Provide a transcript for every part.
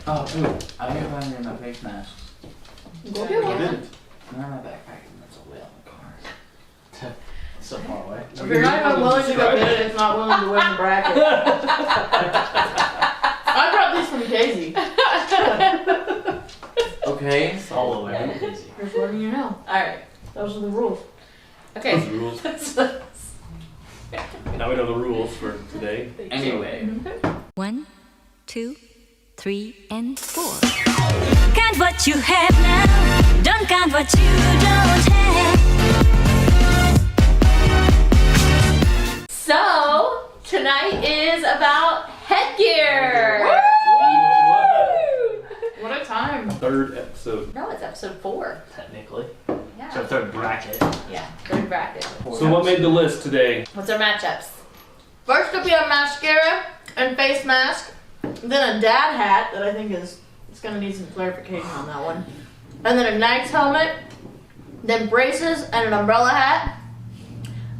Oh, ooh, I didn't find any of my face masks. Go get one. They're in my backpack, and that's a whale in the car. So far away. If you're not even willing to go get it, it's not willing to win the bracket. I brought these from Casey. Okay. It's all the way. Just letting you know. Alright. Those are the rules. Okay. Those rules. Now we know the rules for today. Anyway. 1, 2, 3, and 4. Count what you have now. Don't count what you don't have. So, tonight is about headgear. What a time. Third episode, No, it's episode 4. technically. Yeah. So third bracket. Yeah, third bracket. So what made the list today? What's our matchups? First up, we have mascara and face mask. Then a dad hat that I think it's gonna need some clarification on that one. And then a knight's helmet. Then braces and an umbrella hat.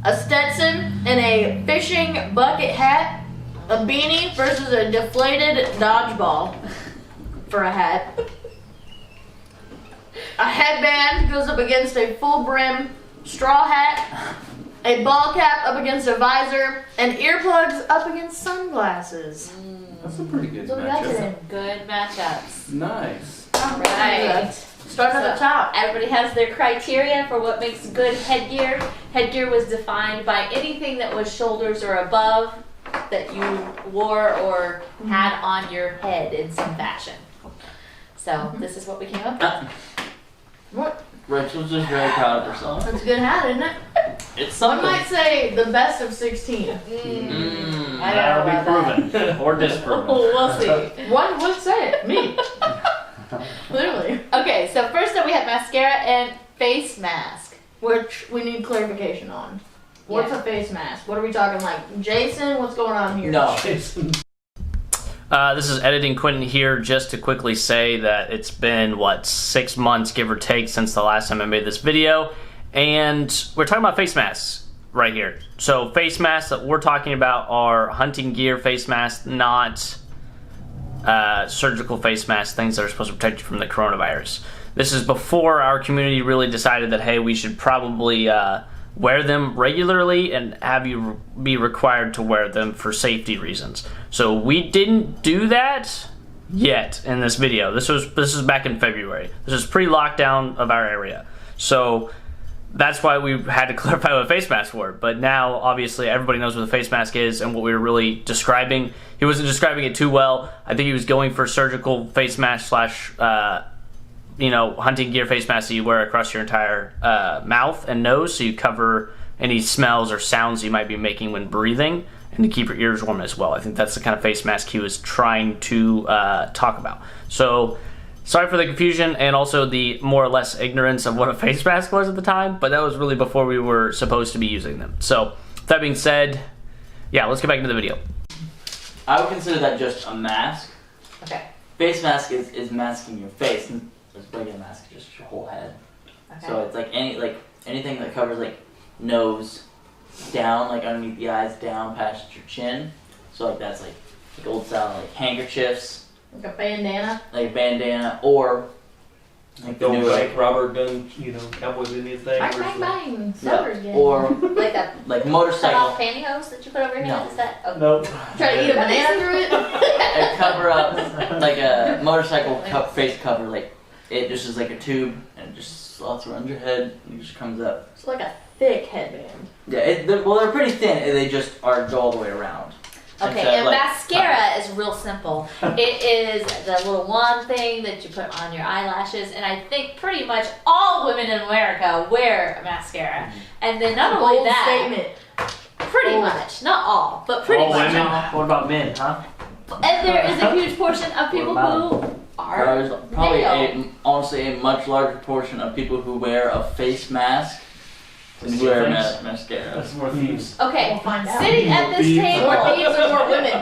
A Stetson and a fishing bucket hat. A beanie versus a deflated dodgeball for a hat. A headband goes up against a full brim straw hat. A ball cap up against a visor. And earplugs up against sunglasses. That's a pretty good So we got matchup. today. Good matchups. Nice. Right. Starting at the top. Everybody has their criteria for what makes good headgear. Headgear was defined by anything that was shoulders or above that you wore or had on your head in some fashion. So this is what we came up with. What? Rachel's just very proud of herself. That's a good hat, isn't it? It's Some something. might say the best of 16. I don't know That'll about be proven or disproven. We'll see. One would say it. Me. Clearly. Okay, so first up we have mascara and face mask. Which we need clarification on. What's Yeah. a face mask? What are we talking like? Jason, what's going on here? No. This is Editing Quentin here, just to quickly say that it's been, 6 months, give or take, since the last time I made this video. And we're talking about face masks right here. So face masks that we're talking about are hunting gear face masks, not surgical face masks, things that are supposed to protect you from the coronavirus. This is before our community really decided that, hey, we should probably wear them regularly and have you be required to wear them for safety reasons. So we didn't do that yet in this video. This is back in February. This is pre-lockdown of our area. So that's why we had to clarify what a face mask were. But now, obviously, everybody knows what a face mask is and what we were really describing. He wasn't describing it too well. I think he was going for surgical face mask slash hunting gear face mask that you wear across your entire mouth and nose, so you cover any smells or sounds you might be making when breathing, and to keep your ears warm as well. I think that's the kind of face mask he was trying to talk about. So sorry for the confusion and also the more or less ignorance of what a face mask was at the time, but that was really before we were supposed to be using them. So with that being said, yeah, let's get back into the video. I would consider that just a mask. Okay. Face mask is masking your face. And this regular mask is just your whole head. Okay. So it's like anything that covers like nose down, like underneath the eyes, down past your chin. So like that's like old style like handkerchiefs, Like a bandana. like a bandana, or like the Don't new like Robert gun, Cowboys Indian thing. Bang, bang, bang. Silver's game. or Like that like cut motorcycle. off pantyhose that you put over your head? No. Is that okay? Nope. Try to eat a banana through it. A cover up like a motorcycle face cover, like it just is like a tube and it just slots around your head and it just comes up. It's like a thick headband. Yeah, they're pretty thin and they just go all the way around. Okay, Except, and like, mascara is real simple. It is the little one thing that you put on your eyelashes, and I think pretty much all women in America wear mascara. And then not only Bold that, statement. pretty Bold. much, not all, but pretty All much. women? What about men, huh? And there is a huge portion of people What who are There's probably male. honestly a much larger portion of people who wear a face mask than See wear things? mascara. That's more thieves. Okay, We'll find out. sitting at this Thieves. table. More thieves or more women?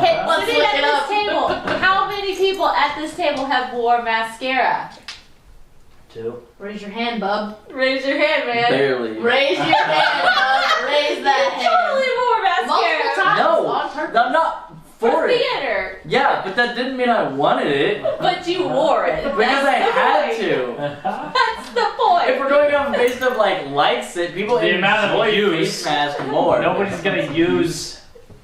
Hey, Let's sitting look at it this up. table, how many people at this table have wore mascara? 2. Raise your hand, bub. Raise your hand, man. Barely. Raise your hand, bub. Raise that hand. Totally wore mascara. Multiple times No, on purpose. I'm not for it. theater. Yeah, but that didn't mean I wanted it. But you wore it. Because I had to. That's the point. If we're going off based of like likes it, people The amount of enjoy use. face mask more. Nobody's gonna use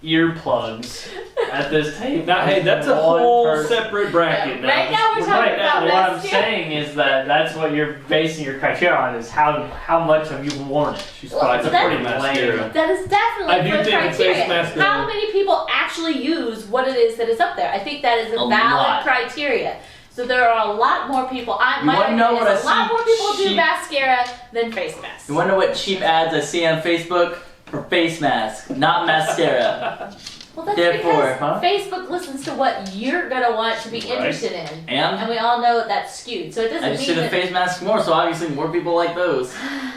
earplugs at this table. Now, hey, that's a One whole person. separate bracket. Right now we're talking Right, about what I'm mascara. saying is that's what you're basing your criteria on, is how much have you worn it. She's Well, fine. It's a that- pretty mascara. That is definitely I do for think the face criteria. mask How many people actually use what it is that is up there? I think that is a A valid lot. criteria. So there are a lot more people. You My wanna know opinion what is I a lot see more people do cheap- mascara than face masks. You wanna know what cheap ads I see on Facebook? For face masks, not mascara. Well, that's Therefore, because huh? Facebook listens to what you're gonna want to be Right. interested in, And and we all know that's skewed. So it doesn't I just see mean the that. face masks more, so obviously more people like those.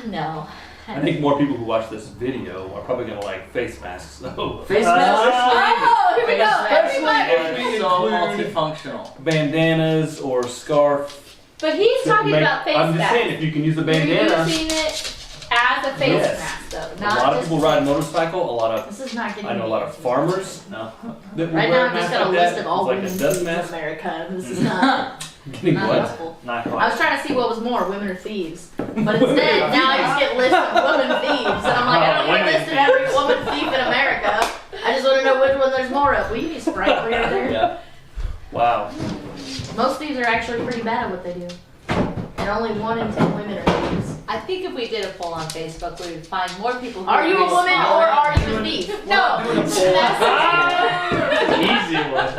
No. I think more people who watch this video are probably gonna like face masks, though. Face masks Oh, here we go. Especially Everybody. if we are so include multifunctional. bandanas or scarf. But he's to talking make- about face I'm just masks. saying, if you can use the You're bandana. using it as a face Yes. mask, though. A Not lot of just people ride a motorcycle. A lot of This is not getting I know a lot of farmers No. that will Right wear now, a I've just mask got a like list that. of all It's like women's a dust thieves in mask. America. This is not. Getting not what? helpful. Not I quite. was trying to see what was more, women or thieves. But Women instead, or now I just get lists of women thieves. And I'm like, I don't Women need a list of every woman thief in America. I just want to know which one there's more of. Will you be sprightly right there? Yeah. Wow. Most thieves are actually pretty bad at what they do. And only 1 in 10 women are thieves. I think if we did a poll on Facebook, we would find more people who Are you a very woman small. or are you a thief? No. Easy one.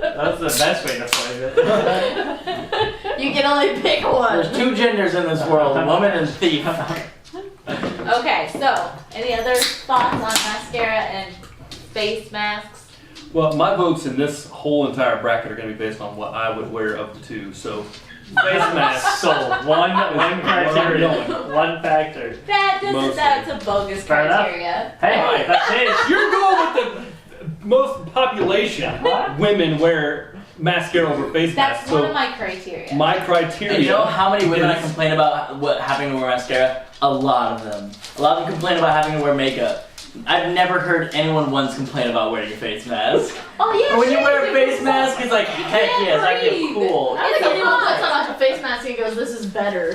That's the best way to phrase it. You can only pick one. There's 2 genders in this world, woman and thief. Okay, so any other thoughts on mascara and face masks? Well, my votes in this whole entire bracket are going to be based on what I would wear of the two. So, face mask. So one criteria, one factor. That doesn't. Mostly. That's a bogus Fair enough. criteria. Hey, Right. that's it. You're going with the most population. What? Women wear mascara over face That's masks. one So of my criteria. my criteria. And you know how many women I is- complain about what having to wear mascara? A lot of them. A lot of them complain about having to wear makeup. I've never heard anyone once complain about wearing a face mask. Oh yeah. And when you sure, wear a can face do mask, that. it's like, You heck can't yes, I feel breathe. cool. I don't think It's a anyone lot. puts on a face mask and goes, this is better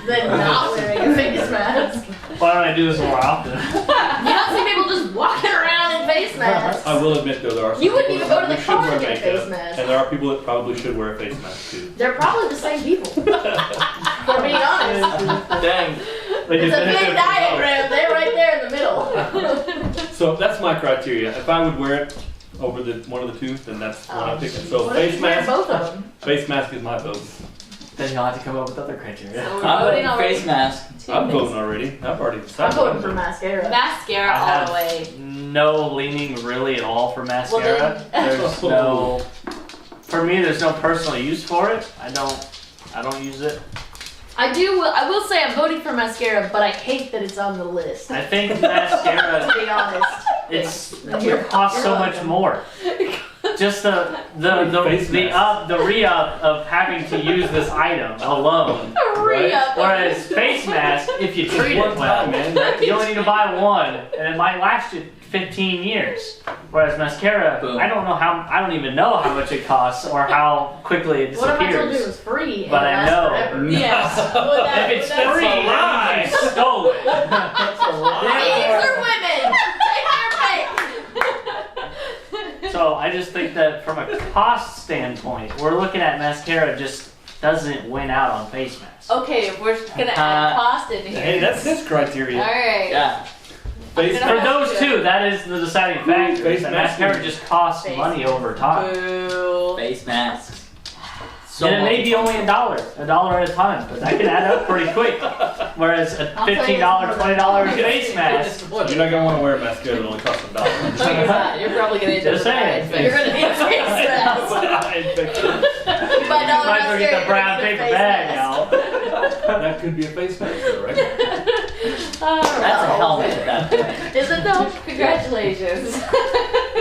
than not wearing a face mask. Why don't I do this more often? You don't see people just walking around in face masks. I will admit though, there are some You wouldn't people even go to that the should car wear to get a makeup, face mask. and there are people that probably should wear a face mask too. They're probably the same people. For being honest. Dang. They It's just a benefit big from diagram. They're right there in the middle. So that's my criteria. If I would wear it over the one of the two, then that's what I'm picking. So What if face you wear mask, both of them? face mask is my vote. Then you'll have to come up with other criteria. So we're I'm voting voting already. face mask. I'm voting already. I've already I'm decided. voting for mascara. Mascara I all have the way. no leaning really at all for mascara. then- There's no, for me, there's no personal use for it. I don't use it. I will say I'm voting for mascara, but I hate that it's on the list. I think mascara, To be honest. it costs so much more. Just the re-up of having to use this item alone. Hurry up. Whereas face mask, if you treat it well, you only need to buy one, and it might last you 15 years. Whereas mascara, Boom. I don't even know how much it costs or how quickly it What if I told you it disappears. was free and But it I lasts know. forever? Yes. Would that- If it's would that- free, a lie. that means you stole it. That's a lot. These are women! Take their pick! So I just think that from a cost standpoint, we're looking at mascara just doesn't win out on face masks. Okay, if we're gonna add cost in here. Hey, that's his criteria. All right. Yeah. Face I'm gonna For mask. those two, that is the deciding factor. Face That mask mascara is- just costs Face money over time. Boo. Face masks. So And it may be multifunctional. only $1 at a time, but that can add up pretty quick. Whereas a I'll tell you $15, it's more than $20 face mask, You're not gonna want to wear a mascara that only costs $1. No, you're not. You're probably gonna end up Just with a saying. bad face. You're gonna need a face mask. you You buy dollar might as well get mascara, the brown you're gonna need paper a face bag mask. now. That could be a face mask, though, right? That's a helmet at that point. Is it though? Congratulations.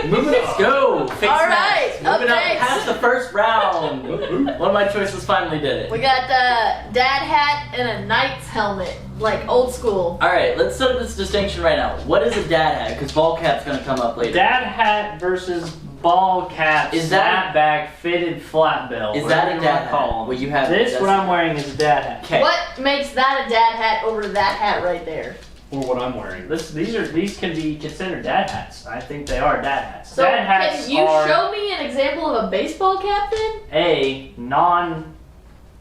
Moving Let's on. go. Face All mask. right, up Moving up next. past the first round. Ooh. One of my choices finally did it. We got the dad hat and a knight's helmet, like old school. All right, let's set up this distinction right now. What is a dad hat? Because ball cap's gonna come up later. Dad hat versus ball cap, Is that- snapback, fitted flat belt. Is that a whatever you dad wanna hat? call 'em. What you have? This, that's- what I'm wearing, is a dad hat. Okay. What makes that a dad hat over that hat right there? Or what I'm wearing. These can be considered dad hats. I think they are dad hats. So dad hats can you are show me an example of a baseball cap then? a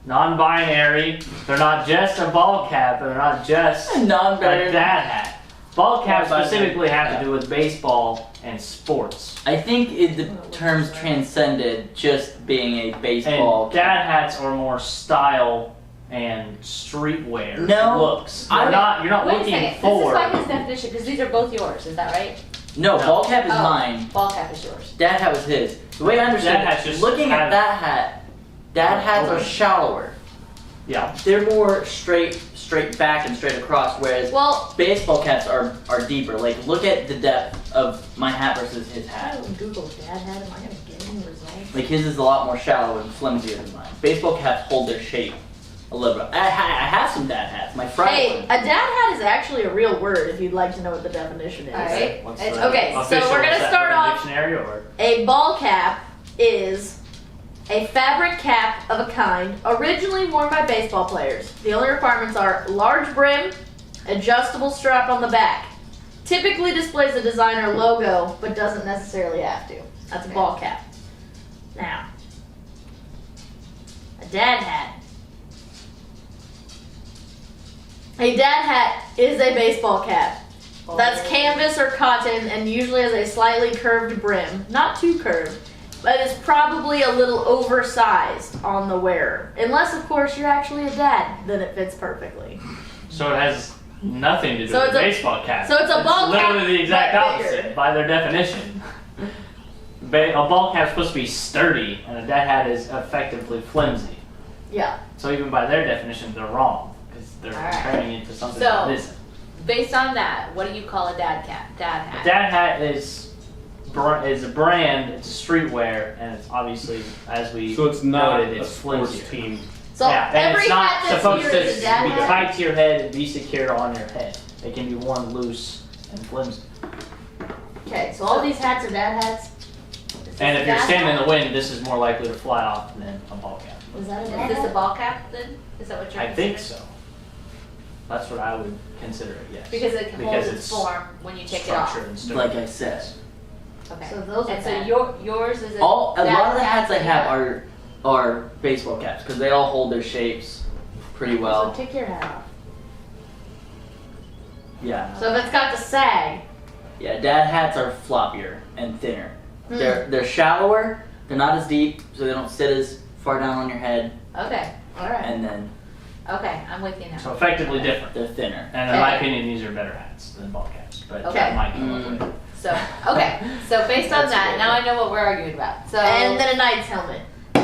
non-binary. They're not just a ball cap. They're not just a Non-binary. dad hat. Ball caps Non-binary. specifically have to do with baseball and sports. I think the terms transcended just being a baseball. And dad hats are more style and streetwear No, looks. I'm You're not Wait a looking second. This is for. by his definition because these are both yours. Is that right? No, No. ball cap is Oh. mine. Ball cap is yours. Dad hat was his. The way I understood Dad hats it, just looking at have- that hat, dad hats are shallower. Yeah. They're more straight back and straight across, whereas Well, baseball caps are deeper. Like, look at the depth of my hat versus his I hat. don't Google dad hat. Am I gonna get any results? Like, his is a lot more shallow and flimsier than mine. Baseball caps hold their shape a little bit. I have some dad hats. My friend Hey, one. a dad hat is actually a real word if you'd like to know what the definition is. All right. What's It's- the okay, so official we're gonna set start for off- dictionary or A ball cap is a fabric cap of a kind originally worn by baseball players. The only requirements are large brim, adjustable strap on the back. Typically displays a designer logo, but doesn't necessarily have to. That's a ball cap. Now, a dad hat. A dad hat is a baseball cap. That's canvas or cotton and usually has a slightly curved brim. Not too curved, but it's probably a little oversized on the wearer. Unless, of course, you're actually a dad, then it fits perfectly. so it has nothing to do So with it's a- baseball cap. so it's a ball cap, literally the exact but bigger. opposite by their definition. A ball cap's supposed to be sturdy, and a dad hat is effectively flimsy. Yeah. So even by their definition, they're wrong because they're Alright. comparing it to something So- that isn't. Based on that, what do you call a dad cap? Dad A hat. dad hat is a brand. It's a streetwear, and it's obviously, as we So it's not noted, a it's sports flimsier. team. So yeah, and every it's not hat that's supposed here to is a dad be hat. tied to your head and be secure on your head. It can be worn loose and flimsy. Okay, so all these hats are dad hats. Is And this if a you're dad standing in hat? the wind, this is more likely to fly off than a ball cap. Is that a Is dad this a hat? ball cap then? Is that what you're I think considering? so. That's what I would consider it, yes. Because it can hold its it's form when you take it off. structured and sturdy. Like I said, Okay. So those are and so bad. yours is a a lot of the dad hats I that you have are baseball caps because they all hold their shapes pretty So well. take your hat off. Yeah. So if it's got the sag, Yeah, dad hats are floppier and thinner. Hmm. They're shallower. They're not as deep, so they don't sit as far down on your head. Okay. alright. And then Okay, I'm with you now. So effectively different. they're thinner. And in my Okay. opinion, these are better hats than ball caps. But Okay. that might come up later. So okay. So based on That's that, good. now I know what we're arguing about. So And then a knight's helmet.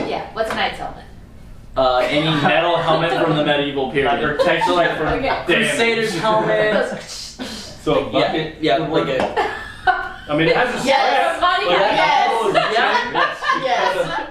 yeah, what's a knight's helmet? Any metal helmet from the medieval Like period. protection like from Okay. damage. Crusaders helmet. So a Yeah, bucket. yeah, would like work. a I mean, it has a Yes. Body Like, cap. yes, yeah. Yes.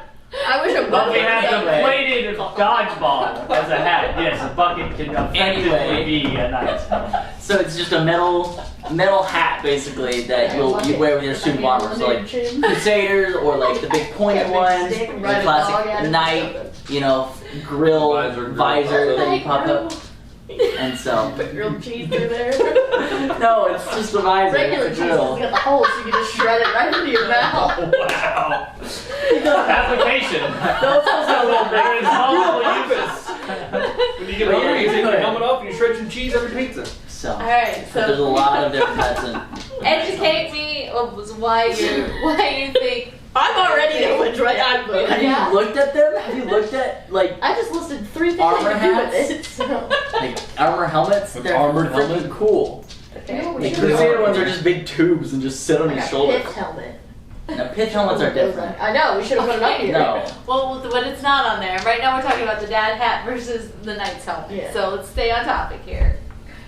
I wish a But we bucket have was the that way. plated dodgeball as a hat. Yes, a bucket can effectively Anyway. be a knight's helmet. So it's just a metal hat basically that you wear with your suit of armor. So like Crusaders or like the big pointed ones, Stick, the ride a dog at classic it, knight, something. you know, grill Visor, visor that you Knight pop up. grill. And so Put grilled cheese through there. no, it's just a visor. Regular It's cheese a has grill. got the hole so you can just shred it right into your mouth. Wow. Application. Those also a little There is bit. multiple uses. When you get Well, hungry, you yeah, take your good. helmet off and you shred some cheese over pizza. So Alright, but there's a so lot of different hats in. educate me of why you think I'm already know which way I'm Have voting. Yeah. you looked at them? Have you looked at like I just listed 3 things Armor I can do hats? with it. So. like armor helmets? Like They're armored freaking helmet? cool. You know, we Like should've Crusader gone- ones are just big tubes and just sit on like your a shoulders. pith helmet. Now pitch helmets are different. I know, we should have put it up Okay. here. No. well, but it's not on there. Right now we're talking about the dad hat versus the knight's helmet. Yeah. So let's stay on topic here.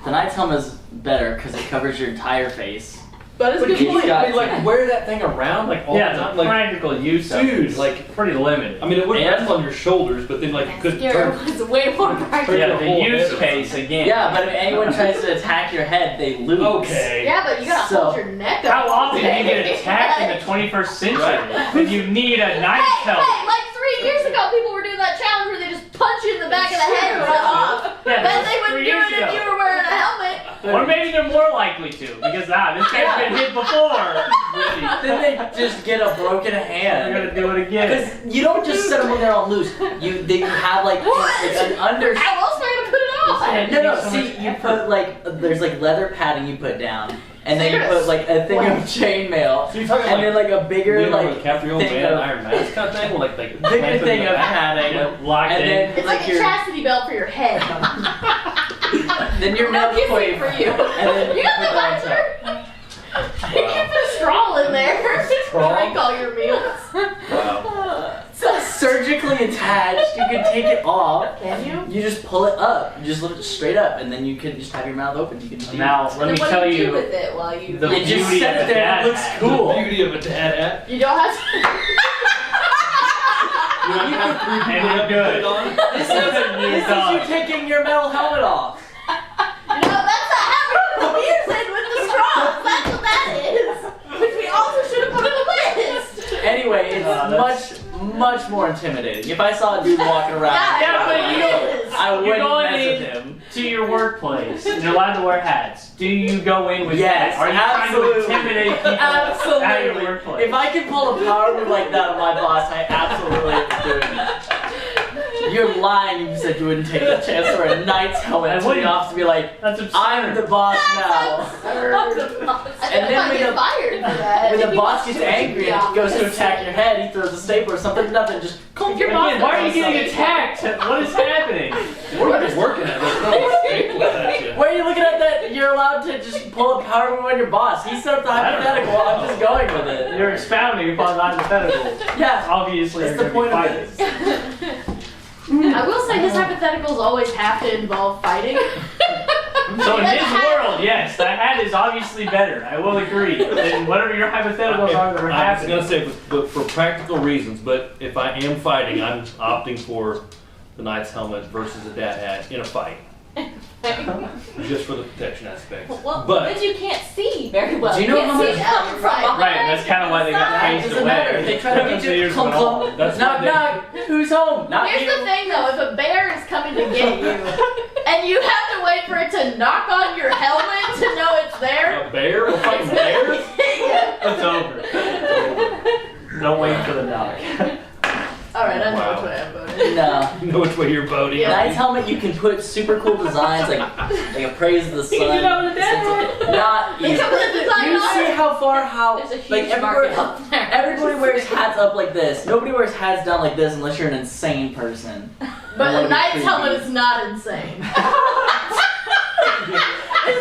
The knight's helmet is better because it covers your entire face. That is a But good can you point. like wear that thing around like all Yeah, the time? the Like, practical use of dude, it is like- pretty limited. I mean, it would And- rest on your shoulders, but then like you could Mascara turn. was way more practical. Yeah, the whole use head. case again. Yeah, but if anyone tries to attack your head, they lose. Okay. Yeah, but you gotta So- hold your neck up. How often do you get attacked in the 21st century? When you need a knife Hey, help? like 3 years ago, people were doing that challenge where they just punch you in the back of the head and run off. Yeah, Then that they was wouldn't 3 do years it if ago. you were wearing a helmet. Or maybe they're more likely to, because this guy's been hit before. Then they just get a broken They're hand. gonna do it again. Because you don't just set them there on loose. They have like an under. How else am I gonna put it on? No, So see, much you effort. put like there's like leather padding you put down, and then you Serious? put like a thing of Wow. chainmail, So you're talking and then like a bigger Leonardo like DiCaprio thing band of Iron Mask kind of thing, with like bigger clamp it in thing the of back. padding, Yeah, locked and in. then It's like a your chastity belt for your head. then your No milk kissing plate for you. and then You got put the that on top. visor? You can put a straw in there. Straw? Drink all your meals. Wow. So surgically attached, you can take it off. Can you? You just pull it up. You just lift it straight up, and then you can just have your mouth open. You can do Now, let me Then what tell do you do you with it while you? the You just beauty set of it the there and dad it looks hat. cool. The beauty of a dad hat. You don't have to. You don't have to And you're good. This is you taking your metal helmet off. You know, that's not having the music with the straws. That's what that is. Which we also should have put on the list. Anyway, it's much more intimidating. If I saw a dude walking around, Yeah, but you know, I You're wouldn't going mess with in him. to your workplace. And you're allowed to wear hats. Do you go in with Yes, that? Are you absolutely. trying to intimidate people at your Absolutely. workplace? If I could pull a power move like that on my boss, I absolutely am doing it. You're lying if you said you wouldn't take the chance to wear a knight's helmet I to the wouldn't. office to be like, That's absurd. I'm the boss now. I think And then I might when get the- fired for that. When the boss gets angry and goes to attack your head, he throws a staple or something, nothing, just If your Again, boss why are you does getting something- attacked? What is happening? What are you working at? They're throwing staples at you. Why are you looking at that? You're allowed to just pull a power move on your boss. He set up the I don't hypothetical. know. I'm just going with it. You're expounding upon the hypothetical. Yeah. Obviously, That's you're the going point to of be it. fighting. I will say his hypotheticals always have to involve fighting. So in That his hat- world, yes, that hat is obviously better. I will agree. And whatever your hypotheticals are that are I was happening. gonna say, but for practical reasons. But if I am fighting, I'm opting for the knight's helmet versus a dad hat in a fight, just for the protection aspect. Well, But but you can't see very well. Do you know can't how see much- it coming from behind. Right, and that's kind of why they got Side. It phased doesn't matter. away. They try to get you Years clunk, ago. clunk. That's Knock, why they- knock. Who's home? Not Here's you. the thing though, if a bear is coming to get you, and you have to wait for it to knock on your helmet to know it's there. a bear? We're fighting bears? Yeah. It's over. No wait for the knock. Alright, I know Wow. which way I'm voting. No. You know which way you're voting. Yeah. Knight's helmet, you can put super cool designs like a praise of the sun. You can do that with a dad. Not They easy. come with a design You art. see how far There's a huge like market up there. everybody wears hats up like this. Nobody wears hats down like this unless you're an insane person. But That a would be knight's creepy. helmet is not insane.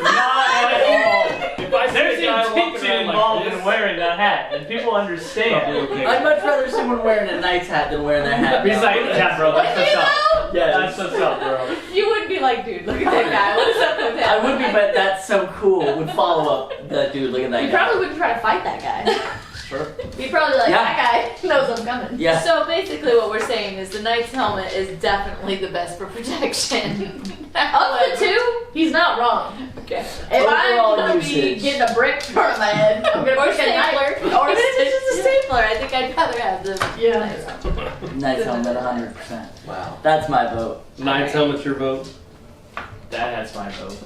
Not at all. If I see There's a guy walking intention around involved like in this, wearing that hat, and people probably understand. okay. I'd much rather someone wearing a knight's hat than wearing their hat. He's down. like, yeah, bro, that's Would you what's up. though? Yeah, That's what's up, bro. You would be like, dude, look at that guy. What is up with him? I would be, but that's so cool. Would follow up that dude. Look at that You guy. probably wouldn't try to fight that guy. Sure. You'd probably like, Yeah. that guy knows I'm coming. Yeah. So basically, what we're saying is the knight's helmet is definitely the best for protection. Of the two, he's not wrong. Okay. If Overall I'm gonna be usage. getting a brick thrown at my head, I'm gonna Or pick a knife. stapler. Or even if it's just a stapler, I think I'd rather have the Yeah. knight's helmet. Knight's helmet, 100%. Wow. That's my vote. Knight's helmet's your vote. That's my vote.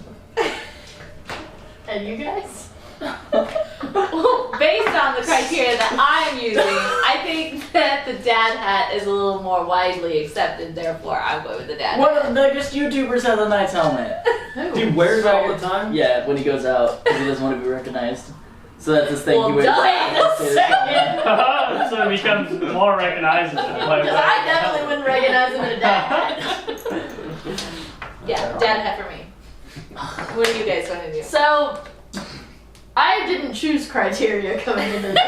And you guys? Well, based on the criteria that I'm using, I think that the dad hat is a little more widely accepted. Therefore, I'm going with the dad One hat. of the biggest YouTubers has a knight's helmet. He wears it all the time? Yeah, when he goes out, because he doesn't want to be recognized. So that's his thing. Well, he wears duh, it. wait a second. So it becomes more recognizable. Because I definitely wouldn't recognize him in a dad hat. Yeah, dad hat for me. What are you guys going to do? So, I didn't choose criteria coming into this.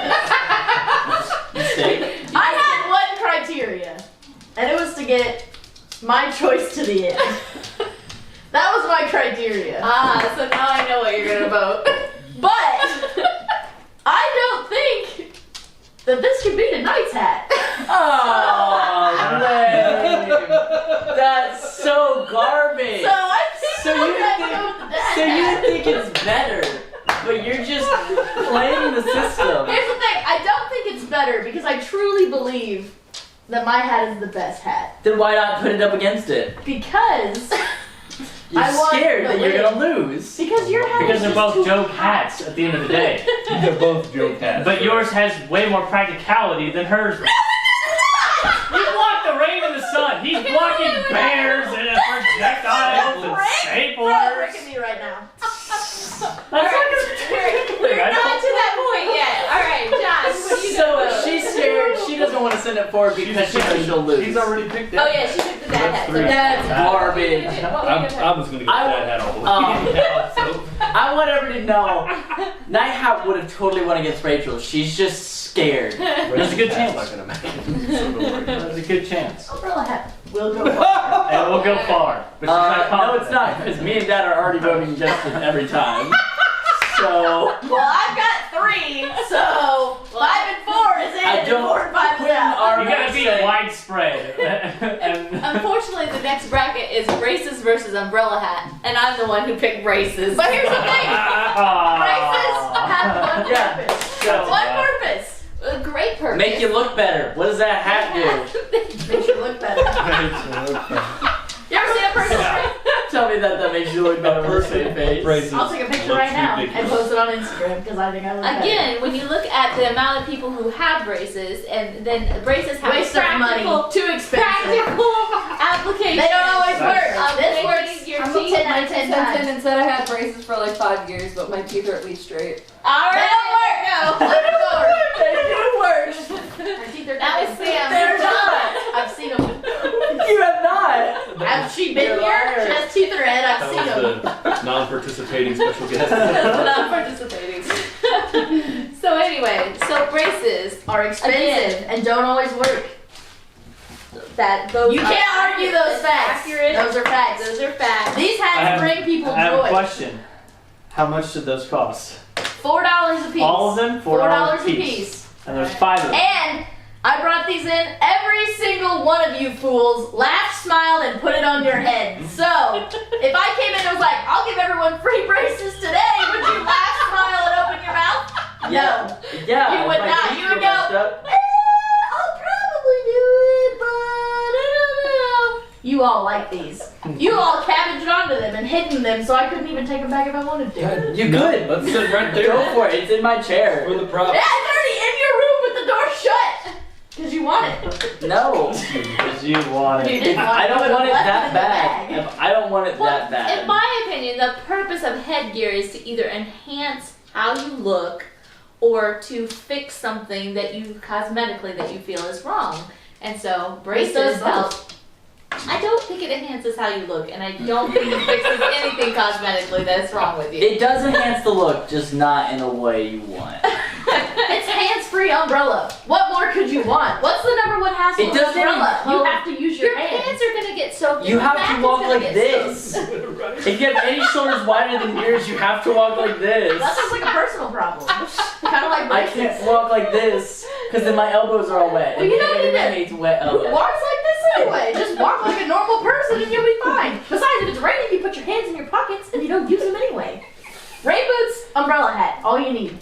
Mistake. I had one criteria, and it was to get my choice to the end. That was my criteria. So now I know what you're going to vote. But I don't think that this could be tonight's hat. Oh, lame. That's so garbage. So I think So I'm you gonna think- go with the dad So you hat. think it's better, but you're just playing the system. Here's the thing, I don't think it's better because I truly believe that my hat is the best hat. Then why not put it up against it? Because You're I want scared to that you're win. gonna lose. Because your hat Because is they're just both too joke hot. hats at the end of the day. They're both joke hats. But yours has way more practicality than hers. You block the rain and the sun. He's blocking bears and projectiles and Throw a staplers. brick at me right now. That's not gonna We're not to that point yet. All right, Josh, what are you So gonna vote? she's scared. She doesn't want to send it forward because she knows she'll lose. He's already picked it. Oh yeah, she took the dad hat. So three. That's garbage. What were you gonna I was gonna get that hat all the way down, so. I want everybody to know, Night Hat would have totally won against Rachel. She's just scared. There's a good chance. Not gonna make it. So don't worry. There's a good chance. Umbrella hat will go far. And we'll go far. But she's not No, confident. it's not, because me and Dad are already voting against it every time. So, Well, I've got 3, so 5 and 4 is in, I and don't 4 and 5 is put in out. our- You gotta be widespread. And Unfortunately, the next bracket is braces versus umbrella hat, and I'm the one who picked braces. But here's the thing, braces have one Yeah. purpose. So, One purpose. A great purpose. make you look better. What does that hat do? Makes you look better. You ever see a person? Tell me that makes you look better with the same face. Braces I'll take a picture looks right now and ridiculous. post it on Instagram because I think I look better. Again, when you look at the amount of people who have braces, and then braces have Waste of money. practical, Too expensive. practical application. They don't always work. This Making works. your I'm teeth 10 out of 10 Since times. and said I had braces for like 5 years, but my teeth are at least straight. All They right. don't work. No. Let it go. They do work. My teeth are That was crooked. Sam. They're not. I've seen them. You have not. Has she been You're a here? liar. She has teeth in her head. I've seen them. That was the non-participating special guest. Not participating. So anyway, so braces Are expensive and don't always work. that those You are can't argue those facts. accurate. Those are facts. Those are facts. These I hats have- bring people I have a joy. question. How much did those cost? $4 a piece. All of them? $4 $4 a piece. And there's 5 of them. And I brought these in. Every single one of you fools laughed, smiled, and put it on your head. So, if I came in and was like, I'll give everyone free braces today, would you laugh, smile, and open your mouth? No. Yeah. You would if my not. teeth You would were go, messed up. I'll probably do it, but I don't know. You all like these. You all cabbaged onto them and hidden them, so I couldn't even take them back if I wanted to. You could. Let's sit right Go there for it. It's in my chair. for the prop. Yeah, it's already in your room with the door shut. Because you want it. No. Because you want You it. didn't want I don't it. want it Left that in the bad. bag. If I don't want it that In bad. my opinion, the purpose of headgear is to either enhance how you look or to fix something that you cosmetically that you feel is wrong. And so braces does both. help. I don't think it enhances how you look, and I don't think it fixes anything cosmetically that's wrong with you. It does enhance the look, just not in a way you want. It's hands-free umbrella. What more could you want? What's the number one hassle It with doesn't umbrella? You include- have to use Your your hands. pants are gonna get soaked. You your have back to is walk gonna like get this. soaked. If you have any shoulders wider than yours, you have to walk like this. That sounds like a personal problem. Kind of like I braces. can't walk like this because then my elbows are all wet. Well, you don't need Everybody to- hates wet Who elbows. walks like this anyway? Just walk like a normal person and you'll be fine. Besides, if it's raining, you put your hands in your pockets and you don't use them anyway. Rain boots, umbrella hat, all you need.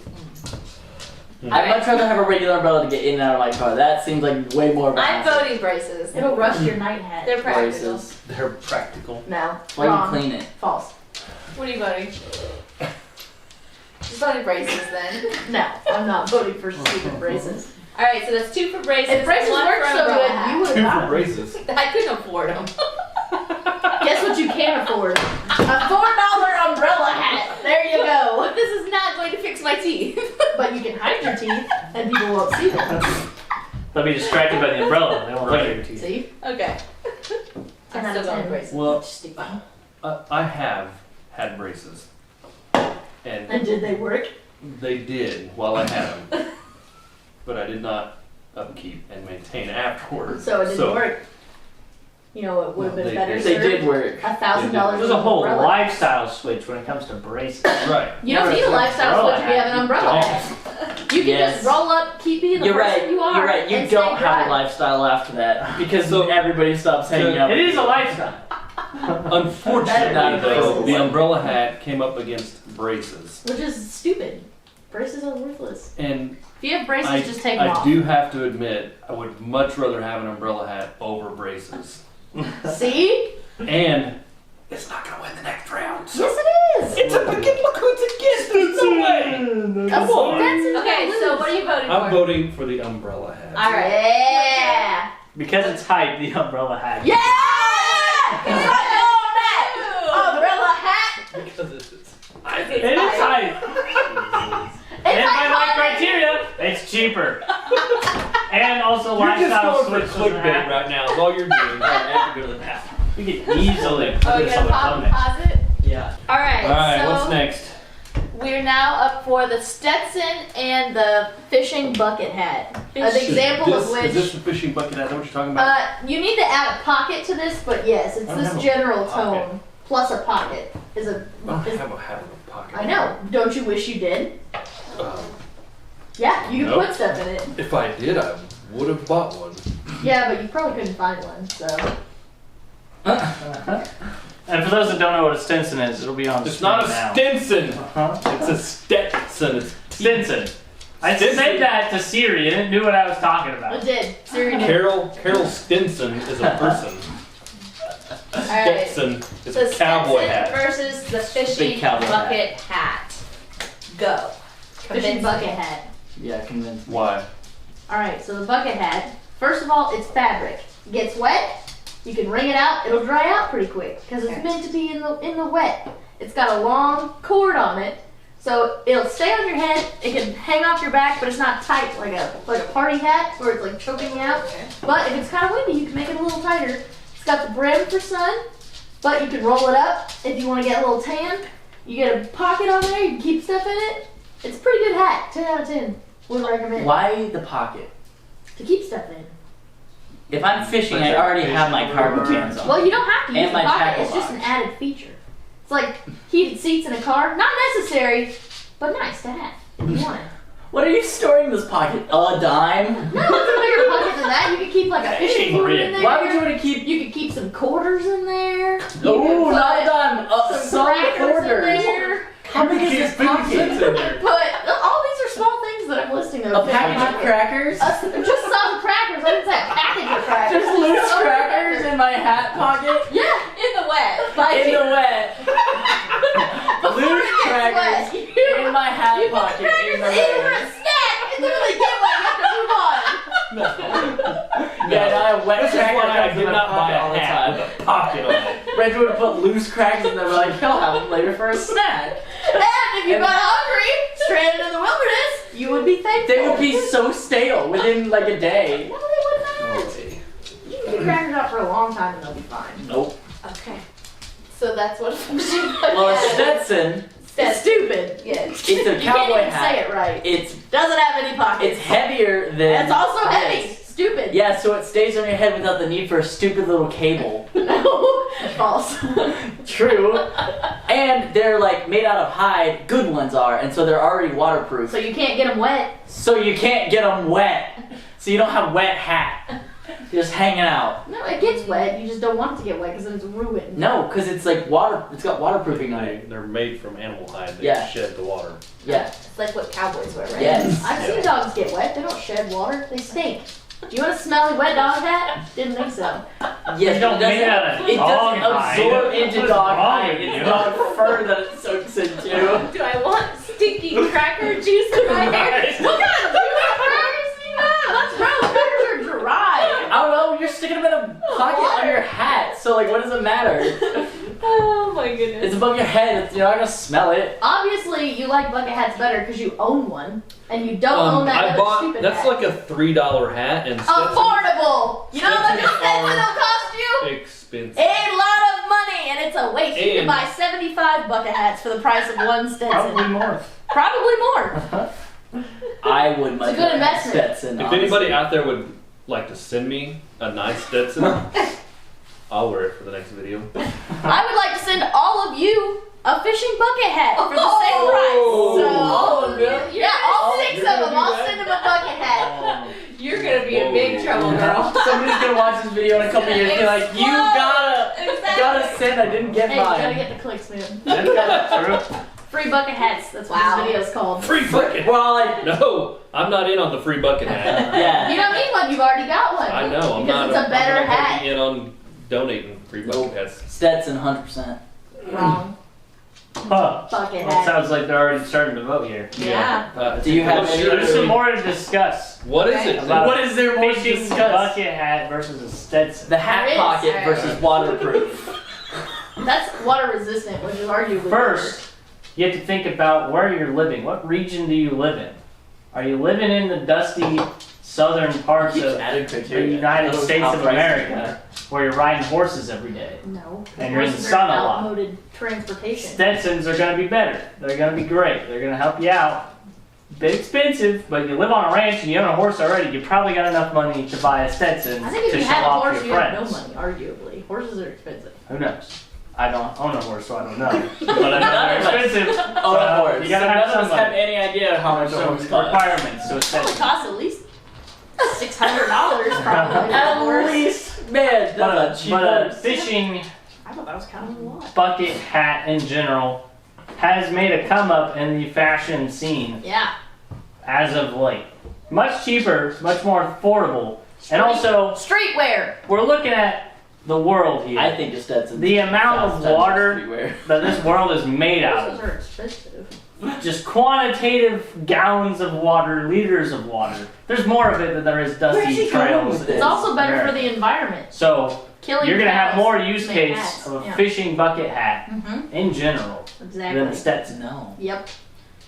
I'd much rather have a regular umbrella to get in and out of my car. That seems like way more of a I'm hassle. voting braces. It'll rust your night hat. They're practical. Braces. They're practical. No, Why do you wrong, clean it? false. What are you voting? Just voting braces then. No, I'm not voting for stupid braces. All right, so that's 2 for braces. If braces one work for so umbrella good, hat. you would 2 not. for braces. I couldn't afford them. Guess what you can afford? A $4 umbrella hat. There you go. But this is not going to fix my teeth. But you can hide your teeth and people won't see them. They'll be distracted by the umbrella. They won't look at your teeth. See? Okay. And I'm still going braces. Well, Stupid. I have had braces. And And did they work? they did while I had them. But I did not upkeep and maintain afterwards. So it didn't work. You know, it would have been They better did. They served. did work. $1,000. There's a whole umbrella. lifestyle switch when it comes to braces. Right. You don't need a lifestyle switch if you have an umbrella hat. You can just roll up, keep being the You're person right. you are. You're right. You and don't stay have a dry. lifestyle after that because everybody stops hanging out. It with is you. a lifestyle. Unfortunately, though, Braces. the umbrella hat came up against braces. Which is stupid. Braces are worthless. And If you have braces, just take them I off. do have to admit, I would much rather have an umbrella hat over braces. See? And it's not going to win the next round. So Yes, it is. it's a begin. Look who it's against. No way. Come on. Okay, so what are you voting I'm for? voting for the umbrella hat. All right. Yeah. Because it's hype, the umbrella hat. Yeah! Umbrella hat. Because it's It is hype. And by my criteria, it's cheaper. And also You're just lifestyle going for switch with the clickbait hat. right now. Is all you're doing. I go to the hat. We could easily put Oh, you this gonna on the pop and thumbnail. pause it? Yeah. All right. All right, so what's next? We're now up for the Stetson and the fishing bucket hat. An example of Is this which the fishing bucket hat? Is that what you're talking about? you need to add a pocket to this, but yes, it's I don't have this a general pocket. tone plus a pocket is a. I don't is- have a hat in the pocket. I know. Don't you wish you did? Um, Yeah, you can Nope. put stuff in it. if I did, I would have bought one. Yeah, but you probably couldn't find one. So And for those that don't know what a Stinson is, it'll be on the It's not a screen now. Stinson. Uh-huh. It's a Stetson. It's Stinson. I said that to Siri and it knew what I was talking I about. did. Siri knew. Carol Stinson is a person. All right. Stetson is The a cowboy Stetson hat. versus the fishing Big cowboy bucket hat. Go. Fishing bucket hat. Yeah, convinced me. Why? All right. So the bucket hat. First of all, it's fabric. It gets wet. You can wring it out. It'll dry out pretty quick because it's meant to be in the wet. It's got a long cord on it, so it'll stay on your head. It can hang off your back, but it's not tight like a party hat where it's like choking you out. But if it's kind of windy, you can make it a little tighter. It's got the brim for sun, but you can roll it up if you want to get a little tan. You get a pocket on there. You can keep stuff in it. It's a pretty good hat. 10 out of 10. Would recommend. Why the pocket? To keep stuff in. If I'm fishing, I already have my cargo pants on. Well, you don't have to use And the my pocket. tackle It's just an box. added feature. It's like heated seats in a car. Not necessary, but nice to have if you want it. What are you storing in this pocket? A dime? No, it's a bigger pocket than that. You could keep like a fishing fluid in there. Why would you want to keep? You could keep some quarters in there. You Oh, could not a put dime. Some crackers in quarters. there. How big is this pocket? You could put all these are small things that I'm listing. A package of crackers? Just some crackers. I didn't say a package of crackers. Just loose Some crackers in my hat pocket? Yeah, In the wet. In the wet. before Loose it gets crackers wet. in my hat You put pocket. crackers In the in for a wet. snack, and then when they get wet, you have to move on. Yeah, and I have wet This is crackers why I in did my not buy pocket all a the hat time. with a pocket on it. Reg would have put loose crackers in there, but like, he'll have them later for a snack. And if you got hungry, stranded in the wilderness, you would be thankful. They would be so stale within like a day. No, they would not. You can keep crackers out for a long time and they'll be fine. Nope. Okay. So that's what Well, a Stetson, That's stupid. Yes. it's a You can't cowboy even hat. say it right. It's Doesn't have any pockets. it's heavier than. And it's also heavy. this. Stupid. Yeah, so it stays on your head without the need for a stupid little cable. No. False. True. And they're like made out of hide. Good ones are, and so they're already waterproof. So you can't get them wet. So you can't get them wet. So you don't have wet hat. You're just hanging out. No, it gets wet. You just don't want it to get wet because then it's ruined. No, because it's like water. It's got waterproofing on it. They're made from animal hide. They Yeah. shed the water. Yeah. It's like what cowboys wear, right? Yes. I've seen dogs get wet. They don't shed water. They stink. Do you want a smelly wet dog hat? Didn't think so. Yes, You don't but make it out of it dog doesn't hide. absorb into What's dog wrong hide. with It's you? dog fur that it soaks into. Do I want stinky cracker juice in my hair? What kind of juice crackers do you have? That's gross. Crackers are dry. I don't know. You're sticking them in a pocket on your hat. So like, what does it matter? Oh my goodness. It's above your head. You're not gonna smell it. Obviously, you like bucket hats better because you own one, and you don't own that I other bought. stupid That's hat. like a $3 hat and Affordable. You know how much a Stetsons Stetson are will cost you? expensive. A lot of money, and it's a waste. You can And- buy 75 bucket hats for the price of one Stetson. Probably more. Probably more. I would much It's a good rather have investment. Stetson. If honestly. anybody out there would like to send me a nice Stetson, I'll wear it for the next video. I would like to send all of you a fishing bucket hat for the same price. So, Oh, no. yeah, all 6 six of them. I'll send him a bucket hat. You're gonna be in big trouble, girl. Somebody's gonna watch this video in a couple years and be like, you gotta send, I didn't get Hey, you gotta mine. get the clicks, man. That's kind of true. Free bucket hats. That's what this video's called. Free bucket. Well, like, No, I'm not in on the free bucket hat. yeah. You don't need one. You've already got one. I know. I'm Because not. it's a better I'm not gonna hat. be in on donating free bucket hats. Stetson, 100%. Wrong. Huh. Bucket Well, it hat. sounds like they're already starting to vote here. Yeah. Do you have Well, any sure. There's some more to discuss. What is Okay. it? About What is there more to fishing discuss? bucket hat versus a Stetson. The hat There is, pocket alright. versus waterproof. That's water resistant, which is arguably First, you have to think about where you're living. What region do you live in? Are you living in the dusty southern parts of the United States of America, where you're riding horses every day? No. And you're in the Horses sun are a lot. outmoded transportation. Stetsons are going to be better. They're going to be great. They're going to help you out. Bit expensive, but you live on a ranch and you own a horse already. You probably got enough money to buy a Stetson I think if to you show have a off horse, to you your have no friends. money, arguably. Horses are expensive. Who knows? I don't own a horse, so I don't know. But I know they're expensive. Oh, of course. You gotta So have none of us some have any idea how much some those cost. requirements to a It Stetson. costs at least $600 probably. At least, man, that's a cheap But a horse. fishing I thought that was kind of a lot. bucket hat in general has made a come up in the fashion scene Yeah. as of late. Much cheaper, much more affordable, and also Streetwear. we're looking at the world here. I think a Stetson. The amount of water Streetwear. that this world is made out Horses of. are expensive. Just quantitative gallons of water, liters of water. There's more of it than there is Where's dusty he going trails. with this? It's also better for America. the environment. So Killing you're gonna have cows more to use make case hats. of a Yeah. fishing bucket hat Mm-hmm. in general than Exactly. a Stetson. No. Yep.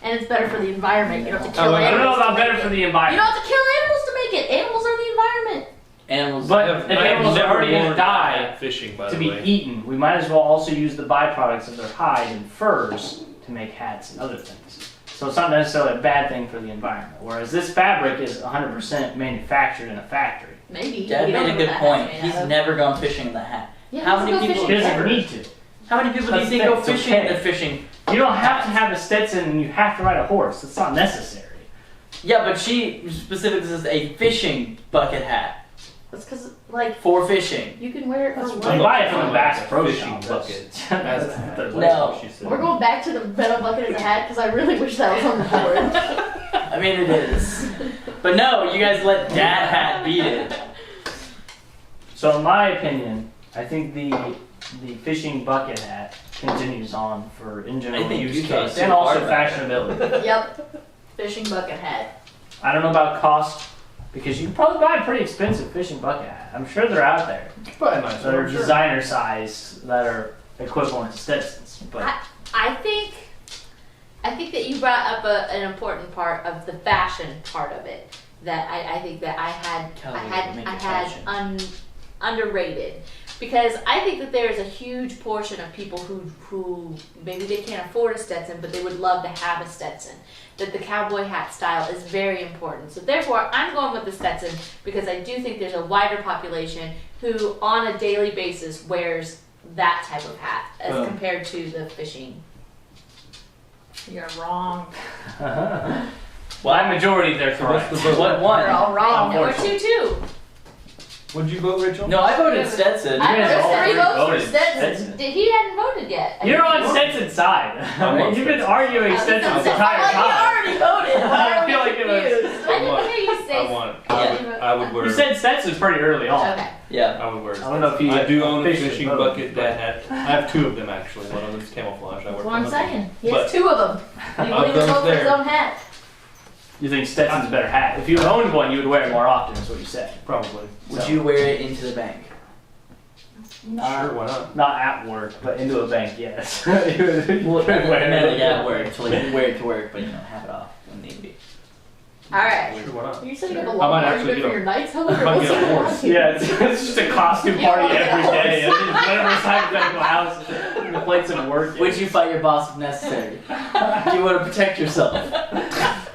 And it's better for the environment. You don't have to Oh, kill I I don't know animals. about to better make for it. the You environment, don't have to kill animals to make it. Animals are the environment. Animals. but I if have animals are never already gonna worn die hat fishing, by to the be way. eaten, we might as well also use the byproducts of their hide and furs to make hats and other things. So it's not necessarily a bad thing for the environment. Whereas this fabric is 100% manufactured in a factory. Maybe. Dad We don't made a know good what point. that's made He's out of. never gone fishing in the hat. Yeah, How he many doesn't go people- He fishing doesn't ever. need to. How many people do you That's think the go thing, it's fishing? okay. They're fishing. You don't have to have a Stetson and you have to ride a horse. It's not necessary. Yeah, but she specifically says a fishing bucket hat That's because, like, for fishing. you can wear it for You work. can buy it from the Bass Like a Pro fishing Shop. bucket. That's As a hat. that's No. She said. We're going back to the metal bucket as a hat because I really wish that was on the board. I mean, it is. But no, you guys let Dad hat beat it. So in my opinion, I think the fishing bucket hat continues on for in general I think use you guys case do and also are better. fashionability. Yep. Fishing bucket hat. I don't know about cost because you can probably buy a pretty expensive fishing bucket hat. I'm sure they're out there Probably nice. that are designer size that are equivalent to Stetsons. But I think that you brought up an important part of the fashion part of it that I think that I had underrated, because I think that there is a huge portion of people who maybe they can't afford a Stetson, but they would love to have a Stetson. That the cowboy hat style is very important. So therefore, I'm going with the Stetson because I do think there's a wider population who, on a daily basis, wears that type of hat as Boom. compared to the fishing. You're wrong. by majority, they're So what's correct. the vote? What You're one? all wrong. There were 2-2. Would you vote, Rachel? No, I voted Stetson. I guys there's all 3 votes for voted Stetson. Stetson. He hadn't voted yet. You're on Stetson's side. on You've been Stetson. arguing Stetson's Well, entire you time. already voted. Why I are we feel like it was- confused? I didn't hear you say. I would wear. You said Stetson pretty early on. Okay. Yeah. I would wear. I don't know if you I do own a officially fishing voted, bucket but- dad hat. I have 2 of them actually. One of them's camouflage. I That's wear what I'm them. saying. He But- has 2 of them. He won't even those vote for his there. own hat. You think Stetson's a better hat. If you owned one, you would wear it more often, is what you said. Probably. Would So- you wear it into the bank? Sure, why not? Not at work, but into a bank, yes. Well, Well, I meant like at work, so like wear it to work, but you know, have it off when need be. Alright. Sure, why not? Are you setting up a I long might argument actually for get a- your nights? How I might what's get a going on horse. here? Yeah, it's just a costume You party want every a day. Whenever it's hypothetical house, the plates of work. Would you fight your boss if necessary? Do you want to protect yourself?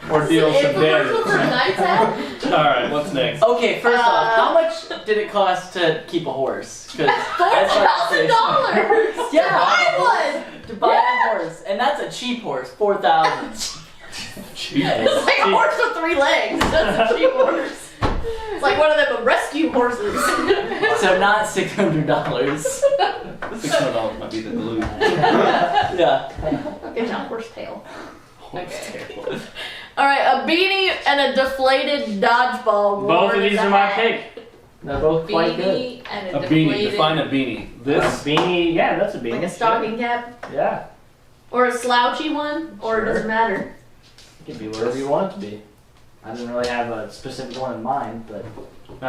or deal some Infomercial for a damage? night's hat? All right, what's next? Okay, first off, how much did it cost to keep a horse? 'Cause that's like- $4,000! Yeah, To buy one! to buy a horse, and that's a cheap horse, $4,000. It's like a horse with 3 legs. That's a cheap horse. It's like one of them rescue horses. So not $600. $600 might be the glue. Yeah. Get a horse tail. Okay. Alright, a beanie and a deflated dodgeball. Both of worn these as a are my hat. pick. They're both quite good. Beanie and A beanie. Define a beanie. A This. beanie, yeah, that's a beanie. Like a stocking cap. Yeah, Or a slouchy one. Or it Sure. doesn't matter. it can be whatever you want it to be. I didn't really have a specific one in mind, but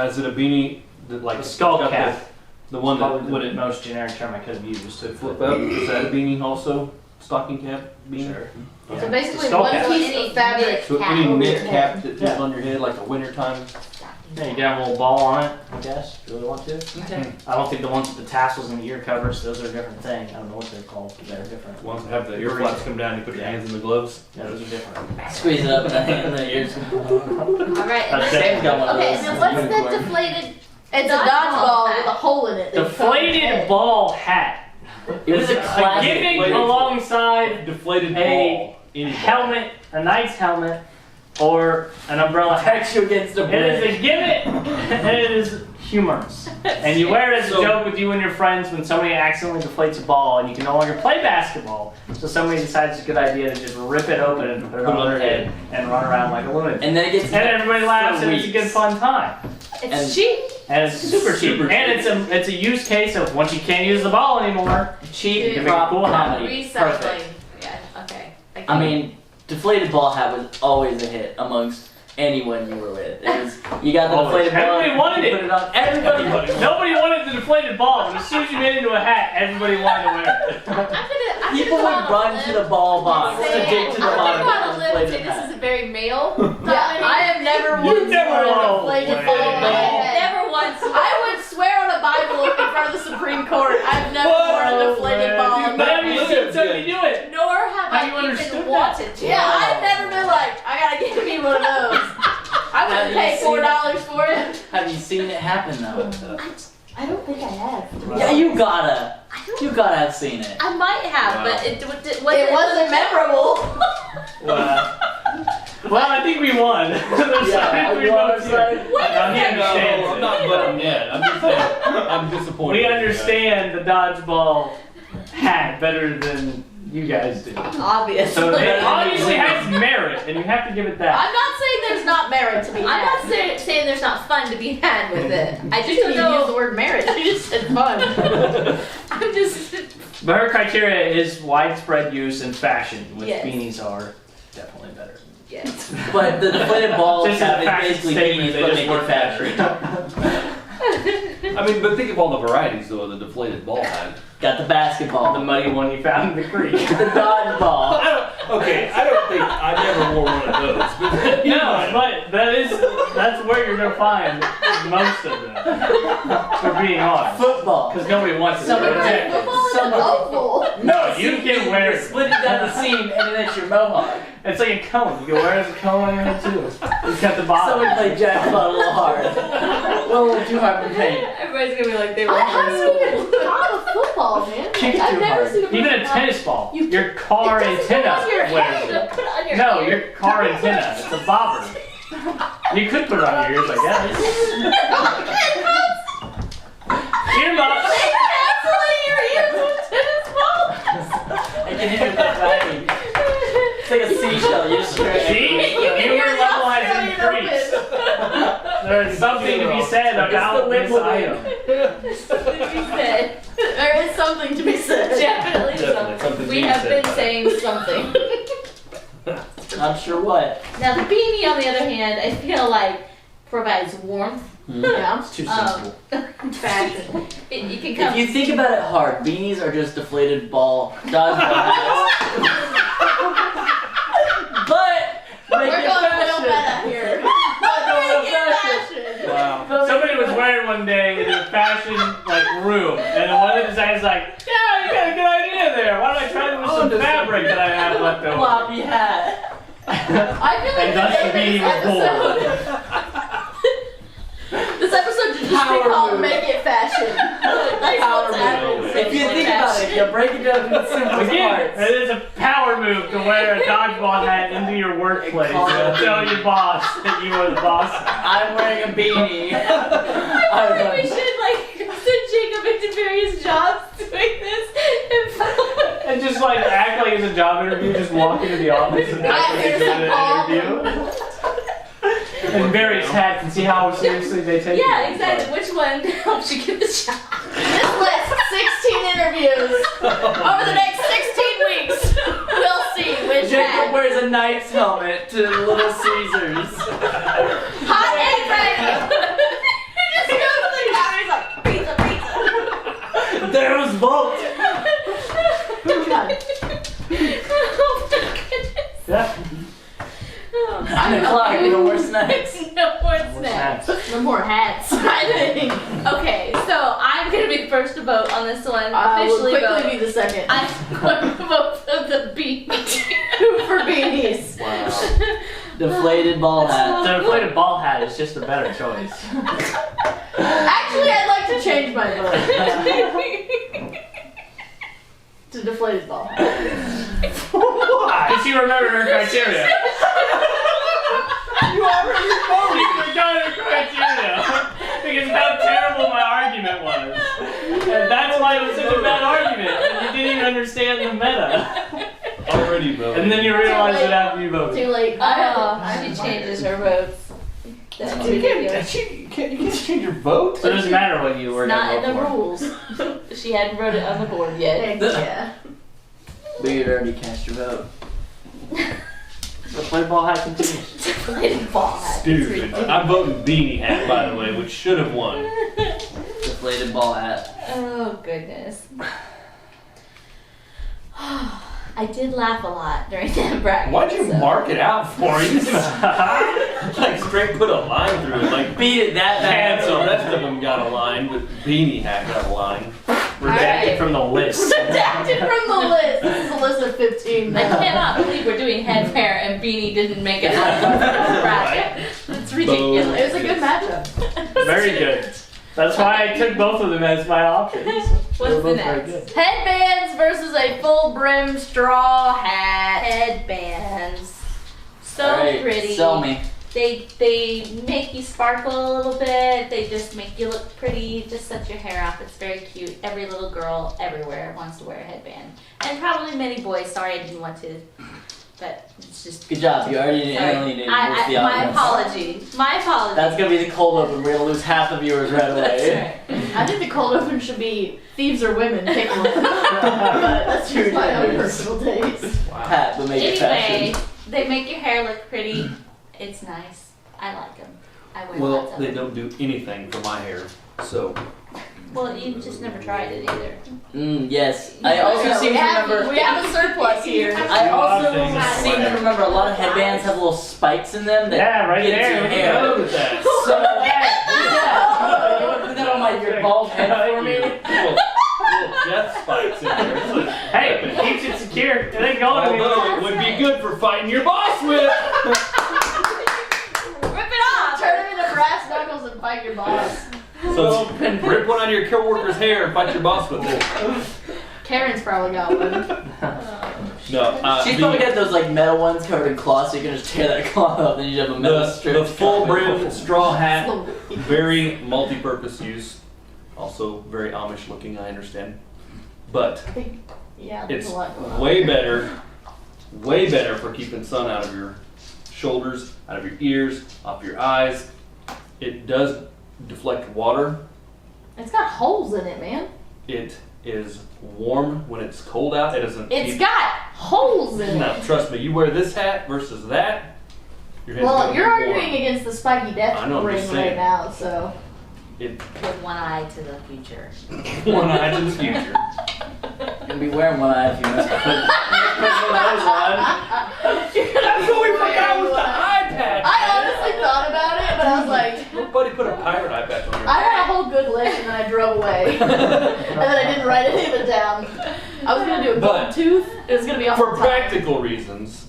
Is it a beanie that like a skull got cap. The one that Probably would the it most generic term I could have used. to flip up? Is that a beanie also? Stocking cap beanie? Sure. So Yeah. basically Skull one cap. piece of fabric. So Cap any over knit your head. cap that goes Yeah. on your head like a wintertime. Yeah, you can have a little ball on it, I guess, if you really want to. Okay. I don't think the ones with the tassels and the ear covers, those are a different thing. I don't know what they're called, but they're different. Ones that have the ear flaps come down, you put your hands in the gloves. Yeah, those are different. Squeeze it up in the hand and the ears. Alright, That's Sam's got one of okay, those. and then what's Unicorn. the deflated? It's a dodgeball with a hole in it. that you put on your Deflated head. ball hat. It was a classic. Giving deflated- alongside Deflated a ball. Any ball. helmet, a knight's helmet, or an umbrella hat. Protects you against the It is wind. a gimmick, and it is humorous. And you wear it as a So- joke with you and your friends when somebody accidentally deflates a ball and you can no longer play basketball. So somebody decides it's a good idea to just rip it open and put it on their head and run around like a lunatic. And then it gets And everybody laughs and it's a good fun time. And- It's cheap. And it's super cheap. Super And it's a use case of once you can't use the ball anymore, cheap you can make a prop cool comedy. Recycling. Perfect. Yeah, okay. I mean, deflated ball hat was always a hit amongst anyone you were with. It was you got the Always. deflated ball. Everybody wanted you it. Put it on. Everybody. nobody wanted the deflated ball, but as soon as you made it into a hat, everybody wanted to wear it. People would run to the ball box to dig to the I'm bottom gonna of go the on a limb and deflated say this hat. is a very male. Yeah, I have never You once never worn a will. deflated Wait. ball on my head. Never once. I would swear on a Bible in front of the Supreme Court. I've never worn a deflated ball on my But have you head. seen somebody do it? Nor have Have you I understood even that? wanted to. Yeah, I've never been like, I gotta give me one of those. I Have wouldn't you pay seen $4 for it. Have you seen it happen though? I don't think I have. Yeah, you gotta. You gotta have seen it. I might have, Wow. but it It wasn't memorable. Well, I think we won. There's Yeah, three you votes here. understand? Now, he No, understands I'm it. not butting yet. I'm just saying. I'm disappointed. We understand the dodgeball hat better than you guys do. Obviously. So it obviously has merit, and you have to give it that. I'm not saying there's not merit to be I'm had. not saying there's not fun to be had with it. I She just didn't don't even use the know. word merit. She just said fun. I'm just. But her criteria is widespread use and fashion, which Yes. beanies are definitely better. Yes. But the deflated ball This is cap a is fashion basically statement, beanies, they but just make work it fatter. I mean, but think of all the varieties though of the deflated ball hat. Got the basketball, The muddy one you found in the creek. the dodgeball. I don't think I never wore one of those. But No, but that's where you're gonna find most of them. For being honest, Football. because nobody wants it. Somebody They're did. rejected. Football is an Somebody- oval. No, you can wear it. Split it down the seam, and then it's your mohawk. It's like a cone. You can wear it as a cone on your head too. You cut the bottom. Someone played jackpot a little hard. Well, a little too hard to paint. Everybody's gonna be like they were I in haven't school. even thought of football, man. Kick it I've too never hard. seen a Even a football. tennis ball. You- Your car It doesn't antenna go on your wears head. it. Put it on your No, ear. your car antenna. It's a bobber. You could put it on your ears, I guess. Earmuffs. Absolutely, your ears with tennis balls. And can hit it with vacuum. It's like a seashell. You just stretch See? it. Viewer level has increased. There is something to be said about this item. Something to be said. There is something to be said. Definitely Definitely something. something We being have said been about saying something. Not sure what. Now the beanie, on the other hand, I feel like provides warmth. Yeah. It's too Um, simple. Fashion. You can come. If you think about it hard, beanies are just deflated ball dodgeball hats. But make We're it going a little fashion. meta here. Make it fashion. Fashion. Wow. Somebody was wearing one day in a fashion room, and one of the designers like, "Yeah, you got a good idea there. Why don't I try it with some fabric that I have left over?" Floppy hat. I feel like And thus the beanie was born. This episode should just be Power called move. Make It Fashion. That's Power what's move. happening. If you think about it, if Yeah, break it down into simple Again, parts. it is a power move to wear a dodgeball hat into your workplace and tell your boss that you are the boss. I'm wearing a beanie. I feel like we should send Jacob into various jobs doing this. And just like act like it's a job interview, just walk into the office and act like it's an interview. And various hats and see how seriously they take you. Yeah, exactly. Which one helps you get the job? This list 16 interviews over the next 16 weeks. We'll see which Jacob hat. wears a knight's helmet to Little Caesars. Hot and ready. He just goes to the counter. He's like, pizza. There was Volt. Good God. Oh my goodness. Yeah. 9 o'clock, no more snacks. No more snacks. No more hats. I think. Okay, so I'm gonna be first to vote on this one. Will Officially quickly vote. be the second. I'm going to vote for the beanie. Two for beanies. Wow. Deflated ball hat. The inflated ball hat is just a better choice. Actually, I'd like to change my vote to deflated ball. Did she remember her criteria? You already voted. She forgot her criteria because of how terrible my argument was. And that's why it was such a bad argument. You didn't even understand the meta. Already voted. And then you realized it after you voted. Too late. She changes her votes. That's You ridiculous. can't change your vote? So it doesn't matter what you were It's not in going the to vote rules. She hadn't wrote it on the board yet. Yeah. But you'd already cast your vote. for. The play ball hat continues. Deflated ball hat. Stupid. I'm voting beanie hat, by the way, which should have won. Deflated ball hat. Oh goodness. I did laugh a lot during that bracket. Why'd you so- mark it out for you? Like straight put a line through it. Like Beat it that bad. the rest of them got a line, but beanie hat got a line. Redacted Alright. from the list. Redacted from the list. This is a list of 15 I now. cannot believe we're doing head hair and beanie didn't make it out of the bracket. It's ridiculous. It was a good matchup. Very good. That's why I took both of them as my options. They were What's the both very next? good. Headbands versus a full brim straw hat. Headbands. So Alright, pretty. Sell me. They make you sparkle a little bit. They just make you look pretty. Just set your hair up. It's very cute. Every little girl everywhere wants to wear a headband. And probably many boys. Sorry I didn't want to. But it's just... Good job. You already Sorry. alienated My most of the audience. apology. My apology. That's gonna be the cold open. We're gonna lose half the viewers right away. That's right. I think the cold open should be thieves or women. Pick one. But that's just my own personal taste. Pat, but make it Anyway, fashion. they make your hair look pretty. It's nice. I like them. I wear Well, lots of they them. don't do anything for my hair, so Well, you just never tried it either. Yes. I also seem to remember. We have a surplus here. I also Things. seem to remember a lot of headbands have little spikes in them that Yeah, right get into there. your Look hair. at look at that. So, yeah. You want to put that on your bald head for me? Little death spikes in there. It's like, Hey, it keeps it secure. It ain't going although anywhere. it would be good for fighting your boss with. Rip it off! Turn them into brass knuckles and fight your boss. So rip one out of your coworker's hair and fight your boss with it. Karen's probably got one. No, She's probably got those like metal ones covered in cloth, so you can just tear that cloth up, and you have a metal strip. the full brim straw hat, Slowly. very multi-purpose use. Also very Amish looking, I understand. But Yeah, there's it's a lot going on. way better for keeping sun out of your shoulders, out of your ears, off your eyes. It does deflect water. It's got holes in it, man. It is warm when it's cold out. It doesn't. It's got holes in Now, it. trust me, you wear this hat versus that. Your head's Well, gonna you're be arguing warm. against the spiky death I know, I'm ring just right saying. now, so. It With one eye to the future. one eye to the future. You're gonna be wearing one eye if you mess with it. That's what we forgot was the eye patch. I honestly thought about it, but I was like, Nobody put a pirate eye patch on your I had a whole good list and then I drove away. And then I didn't write any of it down. I was gonna do a gold But- tooth. It was gonna be off For the top. practical reasons,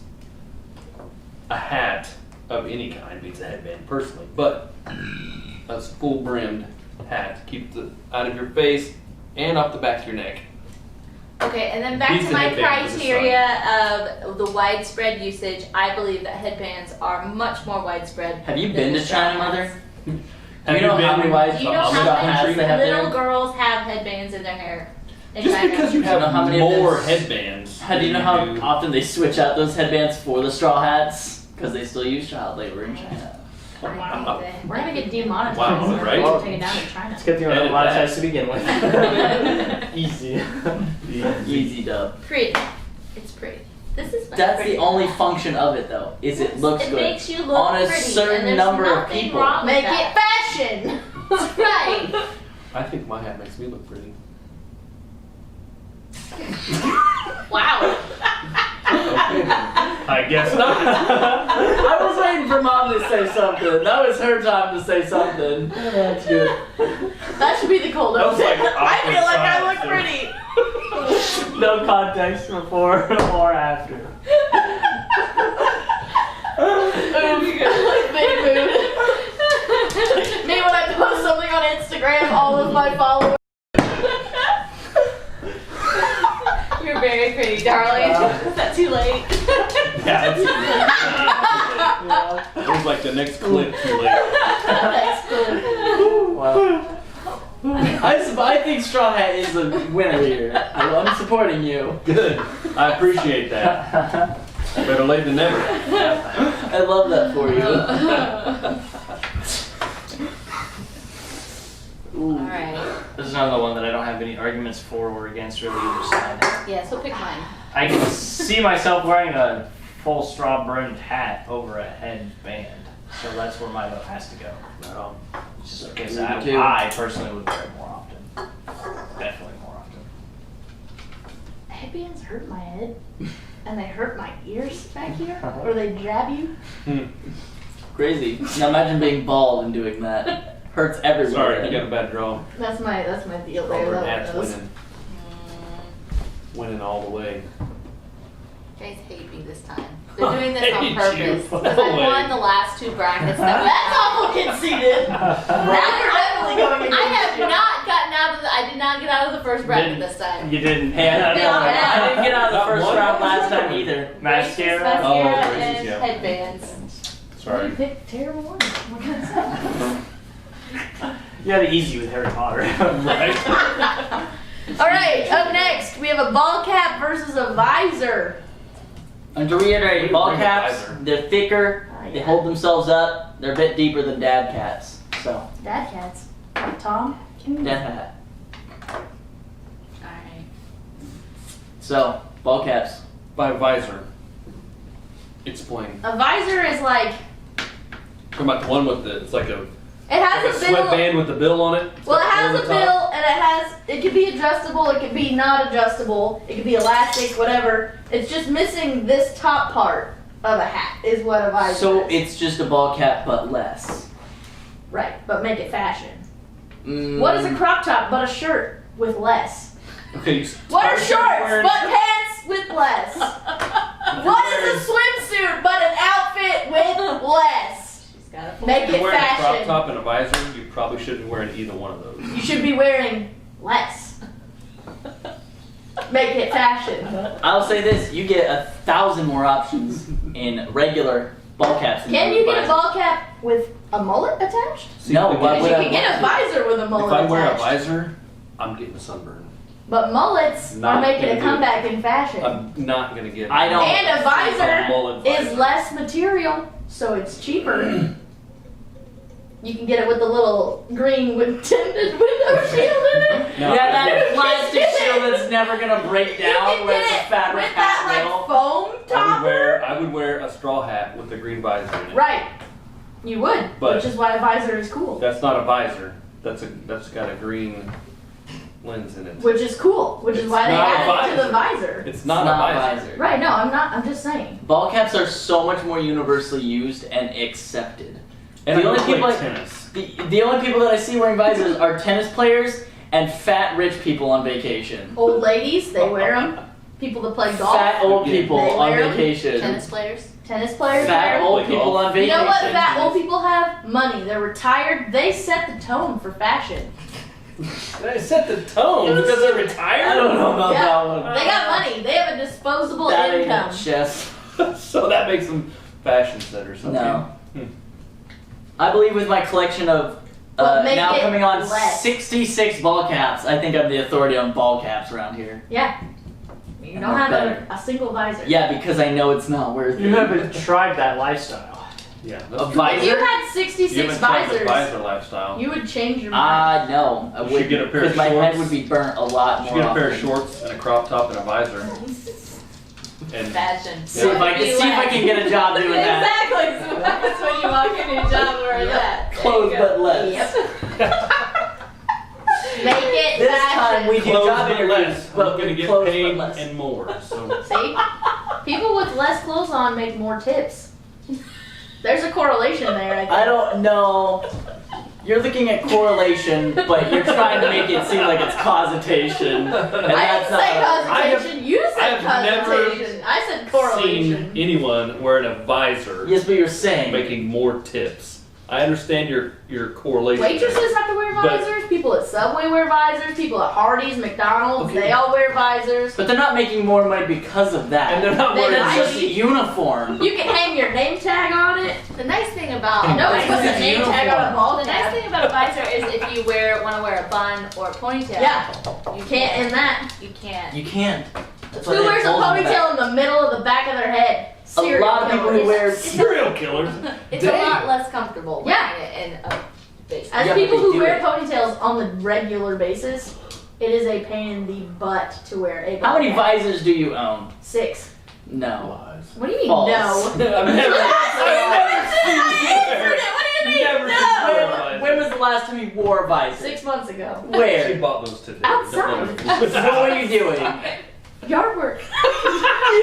a hat of any kind beats a headband, personally. But a full brimmed hat keeps it out of your face and off the back of your neck. Okay, and then back Beats to the my headband for the criteria of the widespread usage. I believe that headbands are much more widespread. Have you than been the to straw China, Mother? hats. Do you know how many Do you know how hats they have little there? girls have headbands in their hair? In Just China? because you Do you know have how many of more those- headbands. How do you know how often they switch out those headbands for the straw hats? Because they still use child labor in China. Wow. We're gonna get demonetized. Wow, We're right? gonna take it down in China. It's a good thing we're not Edit monetized to begin with. Easy. Easy dub. Pretty. It's pretty. This is my That's pretty the only hat. function of it, though, is it looks It good makes you look on a pretty, certain and there's number of nothing people. wrong with Make that. it fashion. That's right. I think my hat makes me look pretty. Wow. I guess not. I was waiting for Mom to say something. That was her time to say something. That's good. That should be the cold That was open. like I feel like I awkward look silence. pretty. No context before or after. Big mood. Me when I post something on Instagram, all of my followers. You're very pretty, darling. Is that too late? Yeah, it was like the next clip too late. Wow. I think Straw Hat is a winner here. I'm supporting you. Good. I appreciate that. Better late than never. I love that for you. Alright. This is another one that I don't have any arguments for or against really either side. Yeah, so pick mine. I can see myself wearing a full straw brimmed hat over a headband. So that's where my vote has to go. Just because Me too. I personally would wear it more often. Definitely more often. Headbands hurt my head, and they hurt my ears back here, or they jab you. Crazy. Now imagine being bald and doing that. Hurts everywhere. Sorry, you got a bad draw. That's my deal there. Over That hats one knows. winning. Winning all the way. You guys hate me this time. They're doing this on Hate you. purpose. Because I No way. won the last two brackets. That That's awful conceited. Now you're definitely going against I have you. not gotten out of the. I did not get out of the first bracket this time. You didn't. Hey, I didn't get out of the Not first one? round last time either. Mascara. Mascara Oh, braces, and yeah. headbands. Sorry. You picked terrible ones. What can I say? You had it easy with Harry Potter. Right? All right, up next we have a ball cap versus a visor. And to reiterate, ball Bring a caps, visor. they're thicker, Oh, they yeah. hold themselves up, they're a bit deeper than dad cats. So, Dad cats. Tom. dad hat. Alright. So, ball caps. By visor. Explain. A visor is like Talking about the one with the, it's like a, it has like a a bill. sweatband with the bill on it. It's Well, it got has the a on the top. bill and it can be adjustable, it can be not adjustable, it can be elastic, whatever. It's just missing this top part of a hat is what a visor So, is. it's just a ball cap, but less. Right, but make it fashion. Mm, What is a crop top but a shirt with less? Okay, What are I'm shorts wearing- but pants with less? What is a swimsuit but an outfit with less? She's got a Make If you're it wearing a crop fashion. top and a visor, you probably shouldn't be wearing either one of those. You should be wearing less. Make it fashion. I'll say this, you get 1,000 more options in regular ball caps. than Can do you get a visors. ball cap with a mullet attached? No, if why Because would you I can get a want to? visor with a mullet If I wear a attached. visor, I'm getting a sunburn. But mullets Not are making gonna a do comeback in fashion. I'm not gonna get. I don't- And a visor mullet is visor. less material, so it's cheaper. You can get it with the little green with tinted window shield in it. No, Yeah, I that get- plastic shield that's never gonna break You down can with get the it fabric with that hat like middle. foam topper. I would wear a straw hat with a green visor in it. Right. You would, But- which is why a visor is cool. That's not a visor. That's got a green lens in it. Which is cool, which is It's why they not a added it to the visor. visor. It's not a visor. Right, no, I'm just saying. Ball caps are so much more universally used and accepted. And The I only play people I- tennis. The only people that I see wearing visors are tennis players and fat rich people on vacation. Old ladies, they wear them. People that play golf, Fat old They people wear on 'em. vacation. tennis players. tennis players Fat wear 'em. old Play people golf. on You vacation. know what fat old people have? Money. They're retired. They set the tone for fashion. They set the tone because they're retired. don't know about Yeah. that one. They got money. They have a disposable That ain't income. it, chef. So that makes them fashion centers. Okay. No. I believe with my collection of Well, make now it coming on less. 66 ball caps, I think I'm the authority on ball caps around here. Yeah. You And don't they're have better. a single visor. Yeah, because I know it's not worth it. You haven't tried that lifestyle. Yeah. A That's visor? If you had 66 You haven't tried the visors, visor lifestyle. you would change your mind. No, I You should wouldn't. get a pair of Because my head shorts. would be burnt a lot You more should get a pair of often. shorts and a crop top and a visor. And Fashion. See if I can get a job doing that. Exactly. So that's when you walk into a job where that. Clothes but less. Make it This fashion. time we do clothes job but interviews, less. but I'm gonna with get clothes paid but less. and more. So See? People with less clothes on make more tips. There's a correlation there, I think. I don't know. You're looking at correlation, but you're trying to make it seem like it's causation. And I that's didn't say not. causation. You I said have never causation. I said correlation. seen anyone wearing a visor Yes, but you're saying. making more tips. I understand your correlation. Waitresses have to wear But- visors. People at Subway wear visors. People at Hardee's, McDonald's, Okay. they all wear visors. But they're not making more money because of that. And they're not They're wearing not. It's just a uniform. You can hang your name tag on it. The nice thing about Nobody's Because putting a it's name tag on a uniform. ball the nice cap. thing about a visor is if you want to wear a bun or a ponytail. Yeah. You Can't in that. You can't. You can't. That's why Who they wears a hold them back. ponytail in the middle of the back of their head? A lot of people who wear. serial killers. It's a Dang. lot less comfortable. Yeah. wearing it in a base. As Yeah, but people they who do wear it. ponytails on the regular basis, it is a pain in the butt to wear a ball How many cap. visors do you own? 6. No. What do you mean False. no? I've never I answered it. What do you mean Never no? seen When, when was the last time you wore a visor? 6 months ago. She Where? bought those today. Outside. What were you doing? Yard work. You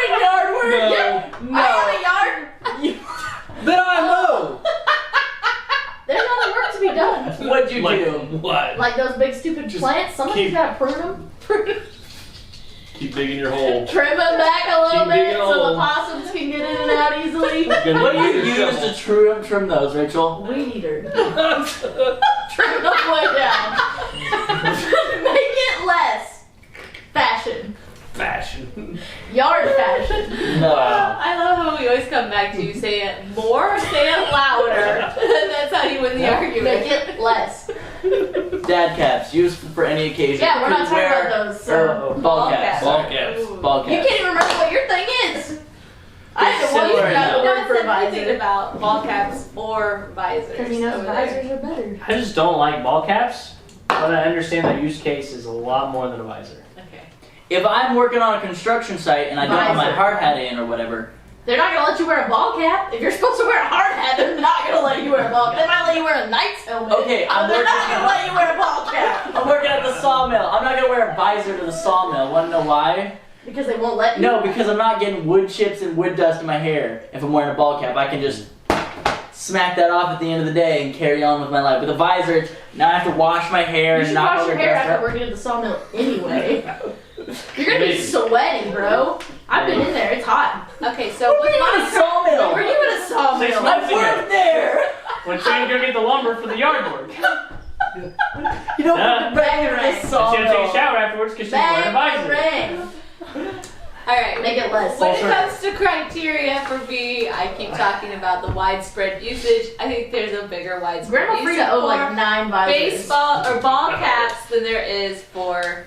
doing yard work? No. Yeah. No. I have a yard. Then I know. There's other work to be done. What'd you Like do? what? Like those big stupid Just plants. Somebody's keep- got to prune them. Keep digging your hole. Trim them back a little Keep bit digging a so hole. the possums can get in and out easily. What do you use to trim those, Rachel? Weed eater. Trim them way down. Make it less fashion. Fashion. Yard fashion. No. I love how we always come back to you say it more, say it louder. That's how you win the argument. Make it less. Dad caps, used for any occasion. Yeah, we're not Could talking wear- about those. So. or ball caps. Ball caps. Ooh. Ball You caps. can't even remember what your thing is. I It's had to similar wait enough. for Not word for said anything visor. about ball caps or visors. Because he knows over there. visors are better. I just don't like ball caps, but I understand that use case is a lot more than a visor. Okay. If I'm working on a construction site and I don't have my Visor. hard hat in or whatever, They're not gonna let you wear a ball cap. If you're supposed to wear a hard hat, they're not gonna let you wear a ball cap. They might let you wear a knight's helmet. Okay, but I'm they're not working- gonna let you wear a ball cap. I'm working at the sawmill. I'm not gonna wear a visor to the sawmill. Wanna know why? Because they won't let you. No, because I'm not getting wood chips and wood dust in my hair if I'm wearing a ball cap. I can just smack that off at the end of the day and carry on with my life. With a visor, it's, now I have to wash my hair You and should knock wash all your the hair dust after up. working at the sawmill anyway. You're gonna be Maybe. sweaty, bro. I've been in there. It's hot. Okay, so with At a my sawmill. Were you at a 6 sawmill? months I worked there. When you go get the lumber for the yard work, You don't Yeah. put the regular Bang, she's gonna take a sawmill. shower afterwards because she's wearing a Bang, visor. bang. all right, Make it less. when it Full comes to criteria for me, I keep talking about the widespread usage. I think there's a bigger widespread Grandma usage Frida owed for like 9 visors. baseball or ball caps than there is for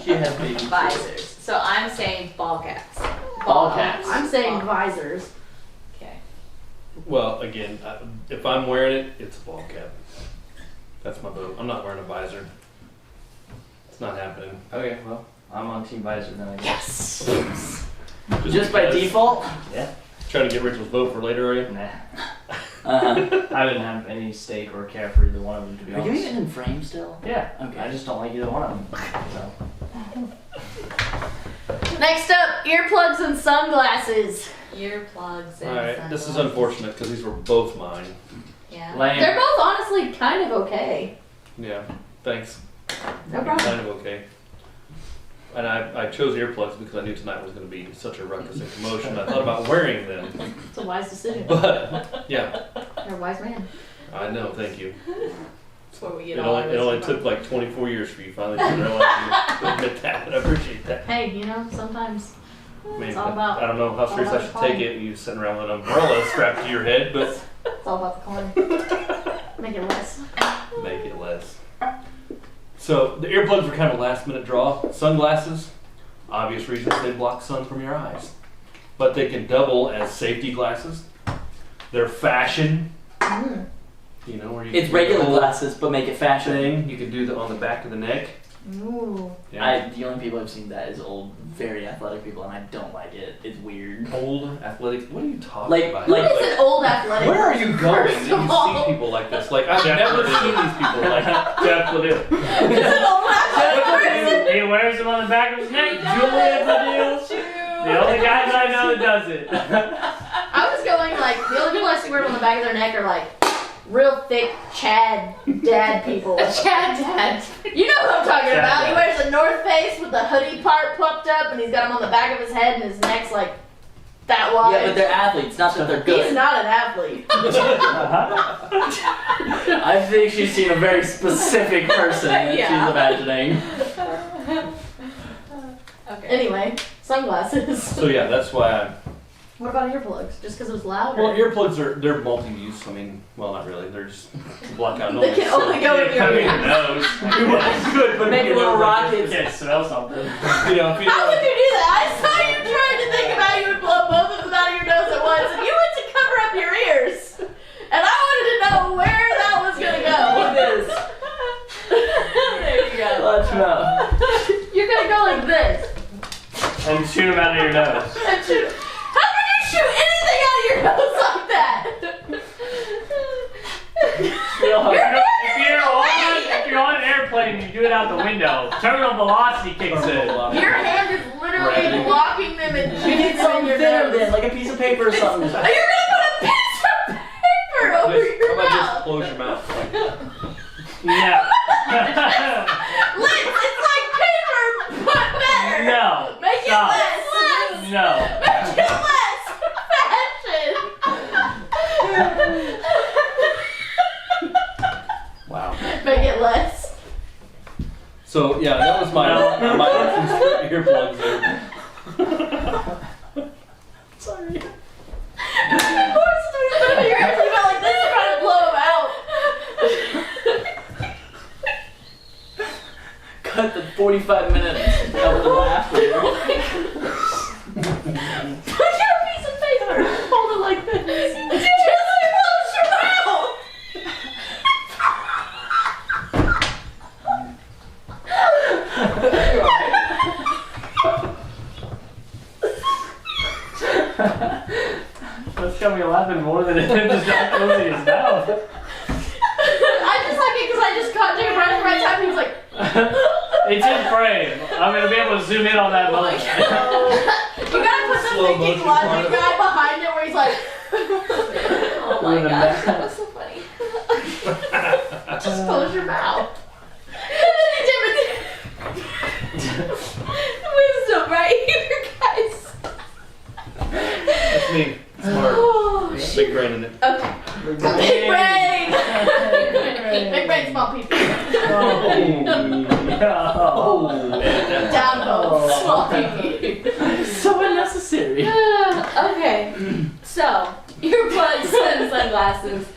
She has baby. visors. So I'm saying ball caps. Ball caps. I'm saying visors. Okay. Well, again, if I'm wearing it, it's a ball cap. That's my vote. I'm not wearing a visor. It's not happening. Okay, well, I'm on team visor then, I guess. Just by because. default? Trying to get Rachel's vote for later, are you? Nah. Uh-huh. I wouldn't have any stake or care for either one of them, to be Are you honest. even in frame still? Yeah, Okay. I just don't like either one of them. So. Next up, earplugs and sunglasses. Earplugs and Alright, this is sunglasses. unfortunate because these were both mine. Yeah. Lame. They're both honestly kind of okay. Yeah, thanks. No problem. Kind of okay. And I chose earplugs because I knew tonight was going to be such a ruckus and commotion. I thought about wearing them. It's a wise decision. But, yeah, You're a wise man. I know, thank you. That's where we get It all only, our it only wisdom took like 24 years for you finally to realize you admit that. hey, you know, sometimes I mean, it's all about. I don't know how serious I about should the take it. You sitting around with an umbrella strapped to your head, but It's all about the coin. Make it less. make it less. So the earplugs were kind of a last minute draw. Sunglasses, obvious reasons they block sun from your eyes. But they can double as safety glasses. They're fashion. You know, where you It's can do regular the whole glasses, but make it fashion. thing. You can do the on the back of the neck. Ooh. Yeah. The only people I've seen that is old, very athletic people, and I don't like it. It's weird. Old athletic. What are you talking Like- about? What is an old athletic? Where are you going? First That of you all. see people like this? Like I've Jeff never Ledoux. seen these people like Jeff Ledoux. Is an old athletic? He wears them on the back of his neck. Julia Ledoux. The only guys I know that does it. I was going like the only people I see wear it on the back of their neck are like real thick Chad dad people. Chad dad. You know what I'm talking Chad about. dad. He wears a North Face with the hoodie part puffed up, and he's got them on the back of his head, and his neck's like that wide. Yeah, but they're athletes, not that they're He's good. not an athlete. I think she's seen a very specific person that Yeah. she's imagining. Okay. Anyway, sunglasses. So yeah, that's why. What about earplugs? Just because it was loud? Well, earplugs they're multi-use. I mean, well, not really. They're just block out They can only go in your I mean, ear. nose. It's good, but Make you little know, like, rockets. Can't smell something. You know, if you How would you do that? I saw you trying to think of how you would blow both of them out of your nose at once, and you went to cover up your ears. And I wanted to know where that was gonna go. Look at this. There you go. Watch him out. You're gonna go like this. And shoot them out of your nose. And shoot. How could you shoot anything out of your nose like that? If you're on an airplane, you do it out the window. Terminal velocity kicks in. Your hand is literally Right. blocking them and You shooting need them in something your thinner nose. than, like a piece of paper or something. You're gonna put a piece of paper over just, your how about just mouth. close your mouth? Like, Yeah. Lips, it's like paper, but better. No. Make it Stop. less. No. Make it less fashion. wow. Make it less. So yeah, that was my No. my options for earplugs. There. Sorry. Horses when you put them in your ears, you go like this to try to blow them out. Cut the 45 minutes of the laughter. Put your piece of paper. Hold it like this. Just close your mouth. That's got me laughing more than him just not closing his mouth. I just like it because I just caught Jacob right at the right time. He was like, It's in frame. I'm gonna be able to zoom in on that moment. you gotta put the Slow thinking motion part logic of it. guy behind it where he's like, Oh my Doing the gosh, math. that was so funny. just close your mouth. Wisdom right here, guys. That's me. Smart. Oh, Big brain in it. okay. Big brain! Big brain, small people. Oh. Down vote, small people. So unnecessary. Okay. So, earplugs and sunglasses.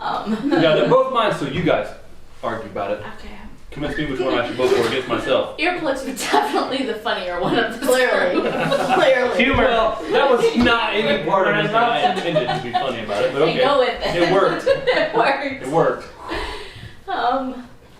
Yeah, they're both mine. So you guys argue about it. Okay. Convince me which one I should vote for against myself. Earplugs were definitely the funnier one of the Clearly. two. Clearly. Humor. Well, that was not any part of it that I intended to be funny about it, but Okay, go okay. with it. It worked. It worked. It worked.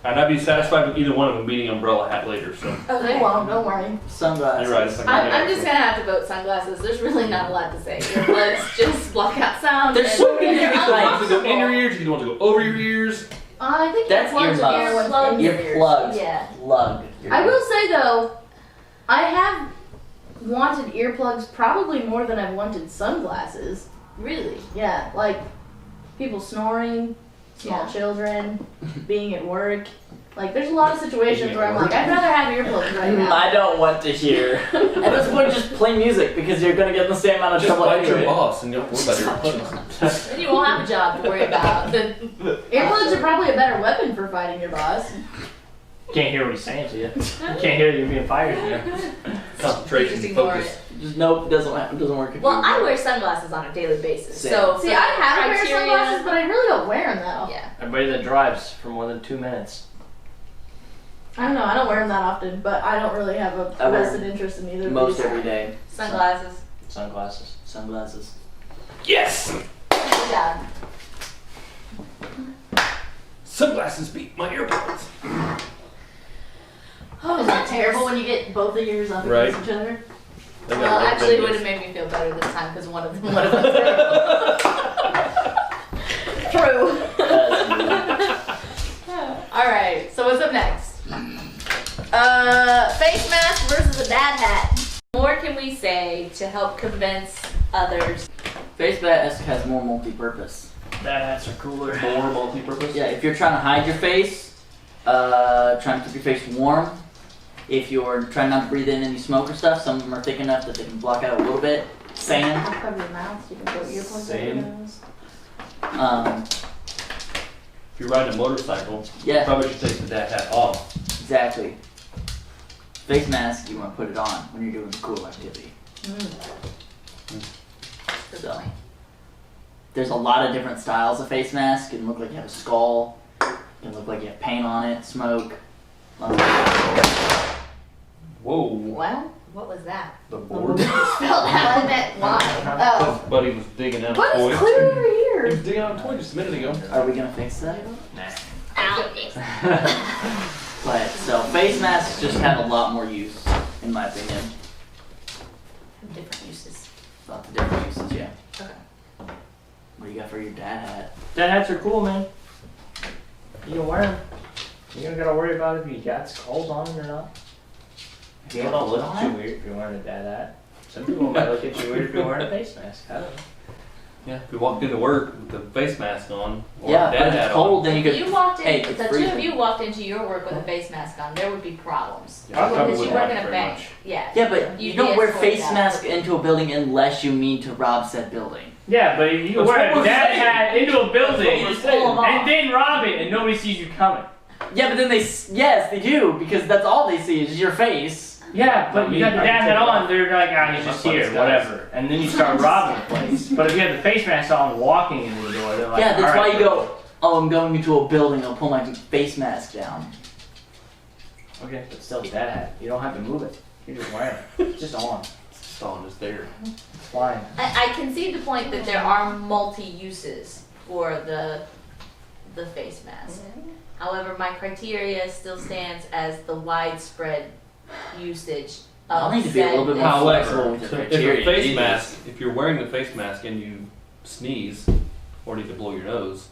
And I'd be satisfied with either one of them beating Umbrella Hat later, so. They Okay. won't, don't worry. Sunglasses. You're right. It's like I'm just gonna have to vote sunglasses. There's really not a lot to say. Earplugs just block out sound. There's and- so many You different can want to types. go in your ears, you can want to go over your ears. I think That's earplugs are earmuffs. earplugs in your ears. Earplugs. Yeah. Plug. I will say though, I have wanted earplugs probably more than I've wanted sunglasses. Really? Yeah, like people snoring, small Yeah. children, being at work. Like there's a lot of situations where I'm like, I'd rather have earplugs right now. I don't want to hear. At this point, just play music because you're gonna get in the same amount of Just trouble fight your anyway. boss and don't worry about your earplugs. Then you won't have a job to worry about. Earplugs are probably a better weapon for fighting your boss. Can't hear what he's saying to you. You can't hear that you're being fired here. concentration, Just ignore focus. it. Just nope, it doesn't work. If Well, you- I wear sunglasses on a daily basis. Same. So See, for I the have a pair of criteria- sunglasses, but I really don't wear them that often. Yeah. Everybody that drives for more than 2 minutes. I don't know. I don't wear them that often, but I don't really have a I wear vested interest in either. of most these. every day. Sunglasses. Sunglasses. Sunglasses. Yes! Good job. Sunglasses beat my earbuds. Oh, is that terrible when you get both of yours up Right. against each other? They got Well, red actually, it fingers. would have made me feel better this time because one of them would have been True. All right. So what's up next? Face mask versus a dad hat. More can we say to help convince others? Face mask has more multi-purpose. Dad hats are cooler. More multi-purpose? Yeah, if you're trying to hide your face, trying to keep your face warm, if you're trying not to breathe in any smoke or stuff, some of them are thick enough that they can block out a little bit. Sand. Cover your mouth so you can put earplugs in Same. your nose. If you're riding a motorcycle, you Yeah, probably should take the dad hat off. exactly. Face mask, you want to put it on when you're doing a cool activity. So, there's a lot of different styles of face mask. It can look like you have a skull. It can look like you have paint on it, smoke. Whoa. Well, what was that? The board. Spelled out in that line. Oh. Buddy was digging out a But toy. it's clear over He here. was digging out a toy just a minute ago. Are we gonna fix that? Nah. But so face masks just have a lot more use, in my opinion. Different uses. Lots of different uses, yeah. Okay. What do you got for your dad hat? Dad hats are cool, man. You can wear them. You don't gotta worry about if you got skulls on them or not. You People got don't look blood at on you it? weird if you're wearing a dad hat. Some people might look at you weird if you're wearing a face mask. I don't know. Yeah, if you walked into work with the face mask on, or Yeah, a but dad if hat it's cold, then you If could. you walked in, Hey, it's the two freezing. of you walked into your work with a face mask on, there would be problems. on. Yeah, I probably Because you wouldn't weren't like it gonna very bang. much. Yeah. Yeah, but you You'd don't be wear escorted face out. mask into a building unless you mean to rob said building. Yeah, but if you That's wear what a we're dad saying. hat into a building That's what we're saying. and then rob it and nobody sees you coming. Yeah, but then yes, they do, because that's all they see is your face. Yeah, but you got the I dad can hat take it on, off. they're like, ah, he's just here, whatever. And then you start robbing the place. But if you have the face mask on walking into the door, they're like, Yeah, that's all why right, you go, oh, I'm going into a building, I'll pull my face mask down. Okay, but still dad hat. You don't have to move it. You're just wearing it. It's just on. It's just on, just there. It's fine. I concede the point that there are multi-uses for the face mask. However, my criteria still stands as the widespread usage of I'll need to be a said little bit more instrument. flexible with your If a criteria. face Jesus. mask, if you're wearing the face mask and you sneeze or need to blow your nose,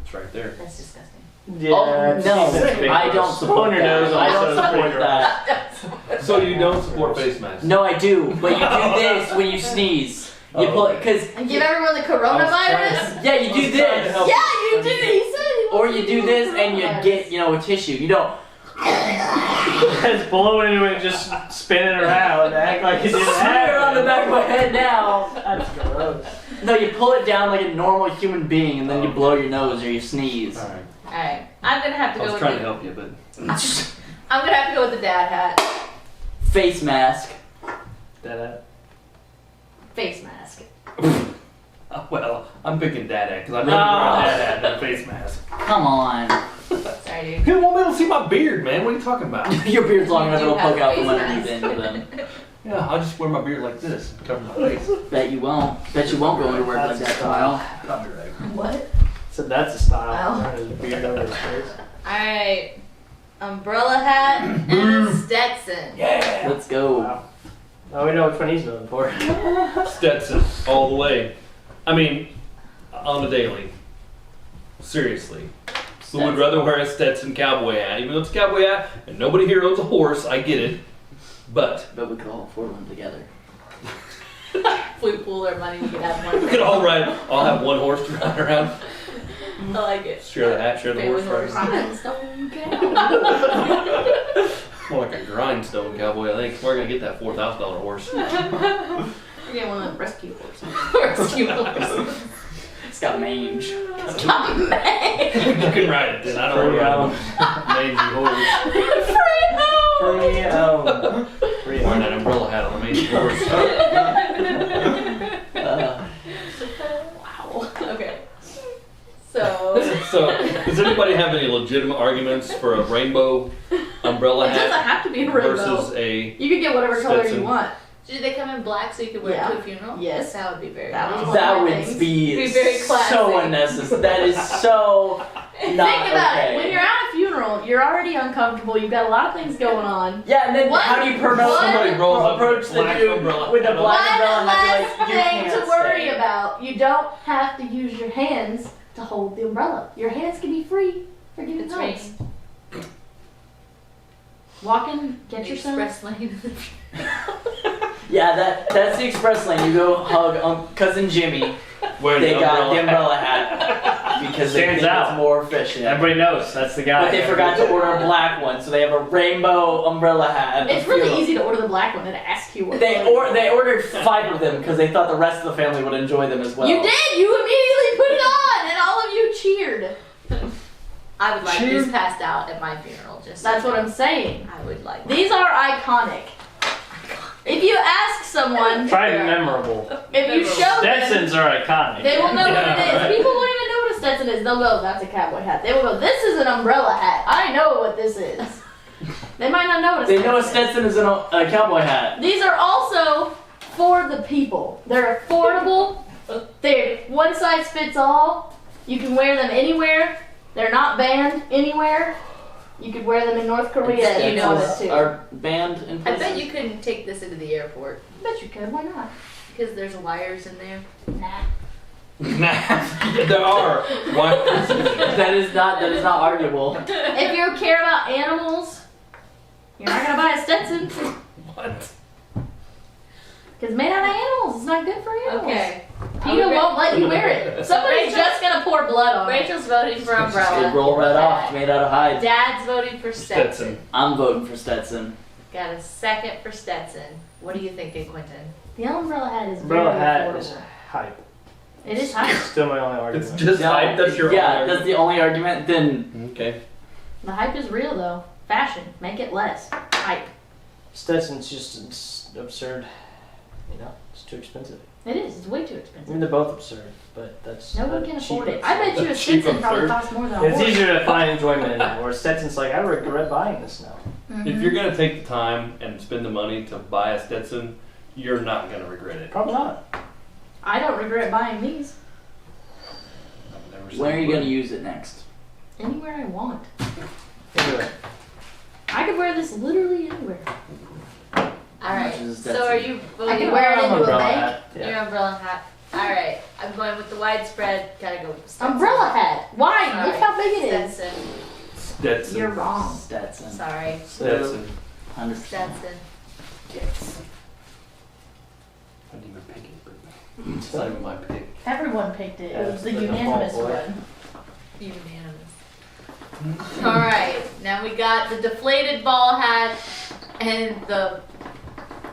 it's right there. That's disgusting. Yeah, Oh, no, I don't support your that. nose I also don't support pretty that. So you don't support face masks? No, I do, but you do this when you sneeze. You Oh, pull okay. it, because, And give everyone the coronavirus? yeah, you do this. Yeah, you did. He said he Or wants you to do the this and you coronavirus. get, a tissue. You don't. Just blow into it, just spin it around and act like it didn't happen. Smear on the back of my head now. That's gross. No, you pull it down like a normal human being and then you blow your nose or you sneeze. Alright. Alright. I'm gonna have to I go was with trying to the help you, but I'm gonna have to go with the dad hat. Face mask. Dad hat. Face mask. well, I'm picking dad hat because I'd rather wear a dad hat than a face mask. Come on. Sorry, dude. People won't be able to see my beard, man. What are you talking about? Your beard's long enough, You it'll do have poke out a from face underneath mask. into them. Yeah, I'll just wear my beard like this and cover my face. Bet you won't. Bet you won't go into work like that tomorrow. Copyright. What? So that's a style. Wow. Wearing his beard over his face. Alright. Umbrella hat and a Stetson. Yeah! Let's go. Wow. Oh, we know which one he's known for. Stetson, all the way. I mean, on the daily. Seriously. Who would rather wear a Stetson cowboy hat? Even though it's a cowboy hat and nobody here owns a horse, I get it. But But we could all afford one together. If we pool our money, we could have we one. could all have one horse to ride around. I like it. Share the hat, share the Pay horse with horse. price. Rhinestone cow. More like a grindstone cowboy, I think. We're gonna get that $4,000 horse. You're getting one of them rescue horses. Rescue horse. It's got mange. You can ride it then. I don't want to ride a mangy horse. Free home. legitimate arguments for a rainbow umbrella It doesn't hat have to be a rainbow. versus a. You could get whatever color Stetson. you want. Do they come in black so you could wear it to a funeral? Yes. That would be very That nice. was That one of my would things. be Be very classy. so unnecessary. That is so not Think about okay. it. When you're at a funeral, you're already uncomfortable. You've got a lot of things going on. Yeah, and then One- how do you promote one- Somebody rolls up approach with a the black dude umbrella. with a black One umbrella and last I'd be like, you thing can't to worry stay. about. You don't have to use your hands to hold the umbrella. Your hands can be free for giving It's hugs. raining. Walk in, get The yourself. express lane. Yeah, that's the express lane. You go hug cousin Jimmy. Wear They the got the umbrella. umbrella hat because they Stands think out. it's more efficient. Everybody knows that's the guy. But they forgot to order a black one, so they have a rainbow umbrella hat. at the It's really funeral. easy to order the black one and ask you what They color. they ordered 5 of them because they thought the rest of the family would enjoy them as well. You did. You immediately put it on, and all of you cheered. I would like Cheer. these passed out at my funeral. Just That's what I'm saying. I would like. These are iconic. If you ask someone, Try memorable. if you show them, Stetsons are iconic. they will know what Yeah. it is. People won't even know what a Stetson is. They'll go, "That's a cowboy hat." They will go, "This is an umbrella hat. I know what this is." They might not know what a They Stetson know a is. Stetson is a cowboy hat. These are also for the people. They're affordable. They're one size fits all. You can wear them anywhere. They're not banned anywhere. You could wear them in North Korea if you wanted Stetsons to. are banned in I places. bet you couldn't take this into the airport I bet you could. Why not? because there's wires in there. Nah. Nah, there are. Why? that is not arguable. If you care about animals, you're not gonna buy a Stetson What? because it's made out of animals. It's not good for animals. Okay. PETA won't let you wear it. Somebody's Rachel- just gonna pour blood on it. Rachel's voting for They umbrella. roll right off. It's made out of hide. Dad's voting for Stetson. Stetson. I'm voting for Stetson. Got a second for Stetson. What are you thinking, Quentin? The umbrella hat is Umbrella very hat affordable. is hype. It is high. Still my only argument. It's just hype. That's your yeah, only that's the only argument. Then Okay. The hype is real though. Fashion, make it less hype. Stetson's just it's absurd. You know, it's too expensive. It is. It's way too I expensive. mean, they're both absurd, but that's No one a can cheap afford it. absurd. I bet you a Cheap Stetson probably absurd. costs more than a It's horse. easier to find enjoyment in that. Where Stetson's like, I regret buying this now. If you're gonna take the time and spend the money to buy a Stetson, you're not gonna regret it. Probably not. I don't regret buying these. I've never seen when are you one. gonna use it next? Anywhere I want. Anyway, I could wear this literally anywhere. All right. Much as So Stetson. are you I voting could wear it into a umbrella bank. hat. your Yeah. umbrella hat? All right. I'm going with the widespread. Gotta go with the Stetson. Umbrella hat. Why? Sorry. Look how big it is. Stetson. Stetson. You're wrong. Stetson. Sorry. Stetson. 100%. Stetson. Yes. I didn't even pick it, but it's not even my pick. Everyone picked it. It was the That's like a unanimous fault, boy. one. Unanimous. All right. Now we got the deflated ball hat and the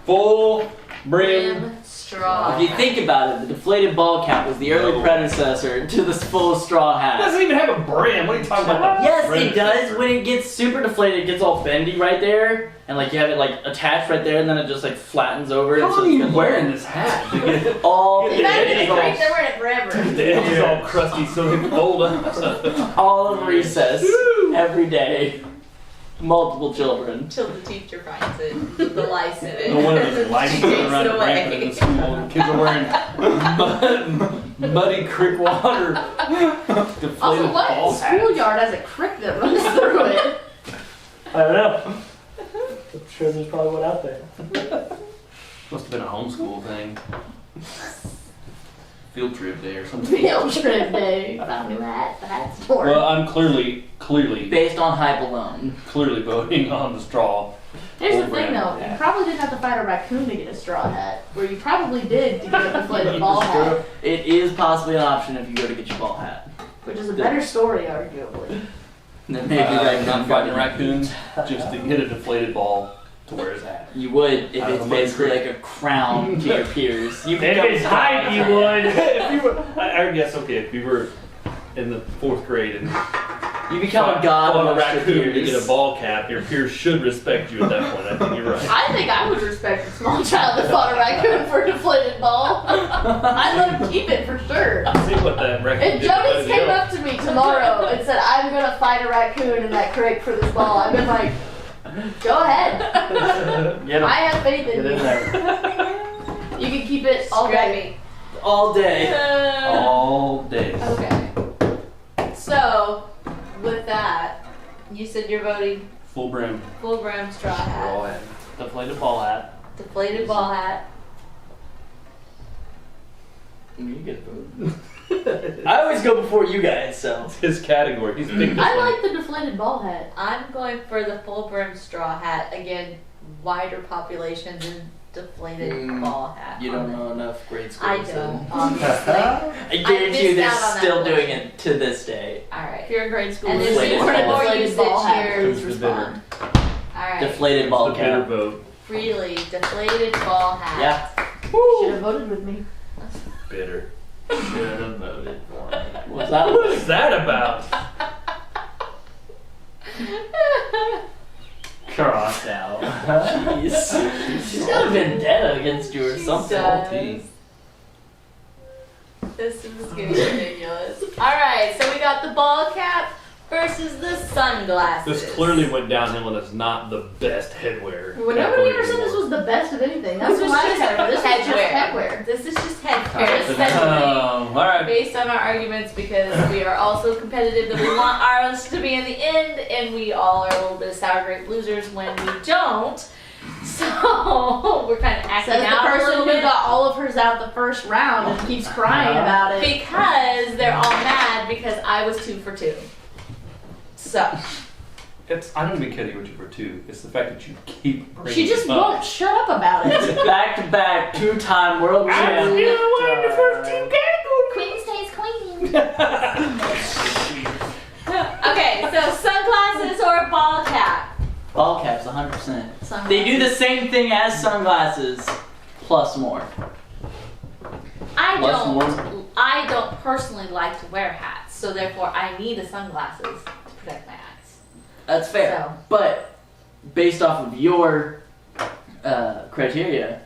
Full brim. brim straw. If you think about it, the deflated ball cap was the early No. predecessor to this full straw It hat. doesn't even have a brim. What are you talking about? Yes, Brim it does. sticker. When it gets super deflated, it gets all bendy right there, and like you have it like attached right there, and then it just like flattens over. How and so long are it's you got wearing this hat? To get all Yeah, Imagine it it's is all- great. They're wearing it forever. the edges all crusty so they fold up. all of recess every day. Multiple children. Until the teacher finds it, with the lice in it. No wonder there's lights She going takes around it the rampant in away. the school. Kids are wearing muddy creek water. Deflated Also, what ball hats. schoolyard has a creek that runs through it? I don't know. I'm sure there's probably one out there. Must have been a homeschool thing. Field trip day or something. Field trip day. Found new hat. The hat's for. Well, I'm clearly Based on hype alone. voting on the straw. Here's the Old thing brand though, you hat. probably didn't have to fight a raccoon to get a straw hat, where you probably did to get a deflated ball hat, It is possibly an option if you go to get your ball hat. which is a better story, arguably. Then maybe Not fighting raccoons, just to get a deflated ball to wear his hat. You would if Out of it's the mud basically creek. like a crown to your peers. You If become it's hype, you would. If you were, I guess okay. If you were in the 4th grade and You become a god fought a amongst your raccoon to peers. get a ball cap, your peers should respect you at that point. I think you're right. I think I would respect a small child that fought a raccoon for a deflated ball. I'd let him keep it for sure. See what that record If Jonas came up to me tomorrow and said, I'm gonna fight a raccoon in that creek for this ball, I'd been like, go ahead. Get him. I have faith in Get in you. there. You can keep it all day. All day. all day. Okay. So, with that, you said you're voting Full brim. full brim straw All hat, that. Deflated ball hat. deflated ball hat. You get food. I always go before you guys, so. It's his category. He's picked this I one. like the deflated ball hat. I'm going for the full brim straw hat. Again, wider populations and deflated ball hat. You on don't it. know enough grade schools. I don't, obviously. I guarantee you they're missed out on that still doing portion. it to this day. Alright. If you're in grade school, And and then Deflated there's ball. more deflated usage ball hat, here. please Comes the respond. Alright. Deflated ball It's the bitter cap. vote. Freely deflated ball hat. Yeah. Should have voted with me. Bitter. Should have voted for me. What's that? What is that about? Crossed out. Jeez. She's got a vendetta against you or something. Does. This is getting ridiculous. Alright, so we got the ball cap versus the sunglasses. This clearly went downhill and is not the best headwear. Well, nobody ever said this was the best of anything. That's This was what I just said. This was just headwear. This is just headwear. Essentially, Alright. based on our arguments, because we are also competitive, that we want ours to be in the end, and we all are a little bit of sour grape losers when we don't. So we're kind of acting Says the out a person little who bit got all of hers out the first round and keeps crying about it. because they're all mad because I was 2 for 2. So I'm gonna be kidding with you for 2. It's the fact that you keep bringing She just it up. won't shut up about it. Back to back, 2-time world champ. Queen stays queen. okay, so sunglasses or ball cap? Ball caps, 100%. They do the same thing as sunglasses, plus more. I don't personally like to wear hats, so therefore I need the sunglasses to protect my eyes. That's fair. So. But based off of your criteria,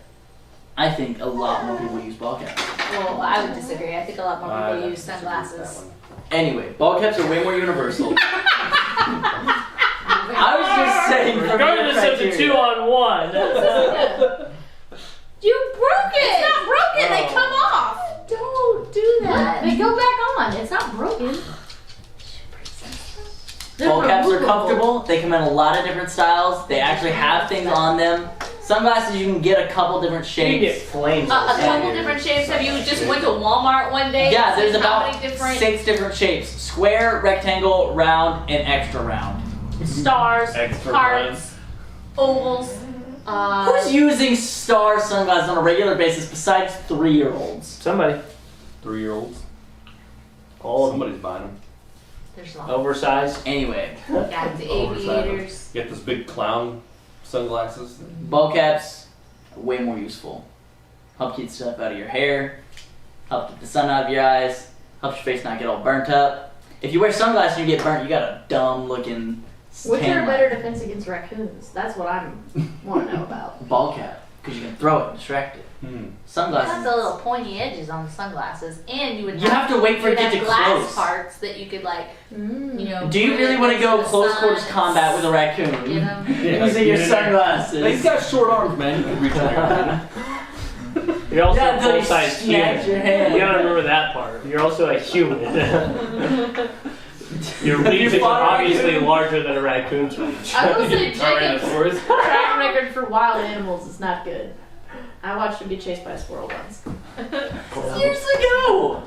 I think a lot more people use ball caps. Well, I would disagree. I think a lot more I people have use to disagree with sunglasses. that one. Anyway, ball caps are way more universal. I was just saying from your Regardless of the criteria. 2-on-1. You broke it! It's not broken. They come off. Don't do that. They go back on. It's not broken. They're Ball caps are removable. comfortable. They come in a lot of different styles. They actually have things on them. Sunglasses, you can get a couple different You can get shapes. flames. A on couple that. different shapes. Have you just went to Walmart one day? Yeah, and there's seen how about many different 6 different shapes. Square, rectangle, round, and extra round. stars, Extra hearts, ovals. Who's using star sunglasses on a regular basis besides 3-year-olds? Somebody. 3-year-olds. Old. Somebody's buying them. There's a lot. Oversized. Anyway, Got the aviators. Get this big clown sunglasses. ball caps, way more useful. Help keep stuff out of your hair, help keep the sun out of your eyes, helps your face not get all burnt up. If you wear sunglasses and you get burnt, you got a dumb looking Which tan are a line. better defense against raccoons? That's what I want to know about. Ball cap, because you can throw it and distract it. It has Sunglasses, the little pointy edges on the sunglasses, and you would you have to wait for you it to would get have glass close. parts that you could like, you know. Do you put really it want to go into the close sun quarters and combat with a raccoon You know. using your sunglasses? He's got short arms, man. You can reach out. You're also Yeah, a until you full-size snatch human. your hand. You gotta remember that part. You're also a human. Your reach is fought a obviously raccoon? larger than a raccoon's reach. I will say Jacob's Tyrannosaurus. track record for wild animals is not good. I watched him get chased by a squirrel once. Years ago!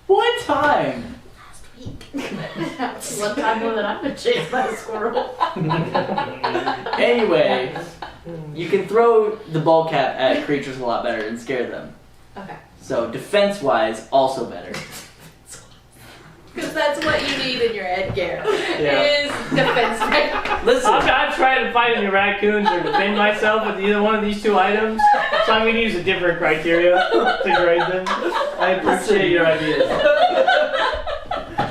One time! One time more than I've been chased by a squirrel. Anyway, you can throw the ball cap at creatures a lot better and scare them. Okay. So defense-wise, also better. Because that's what you need in your headgear Yeah. is defense mechanism. Listen, I've tried to fight any raccoons or defend myself with either one of these 2 items, so I'm going to use a different criteria to grade them. I appreciate your ideas.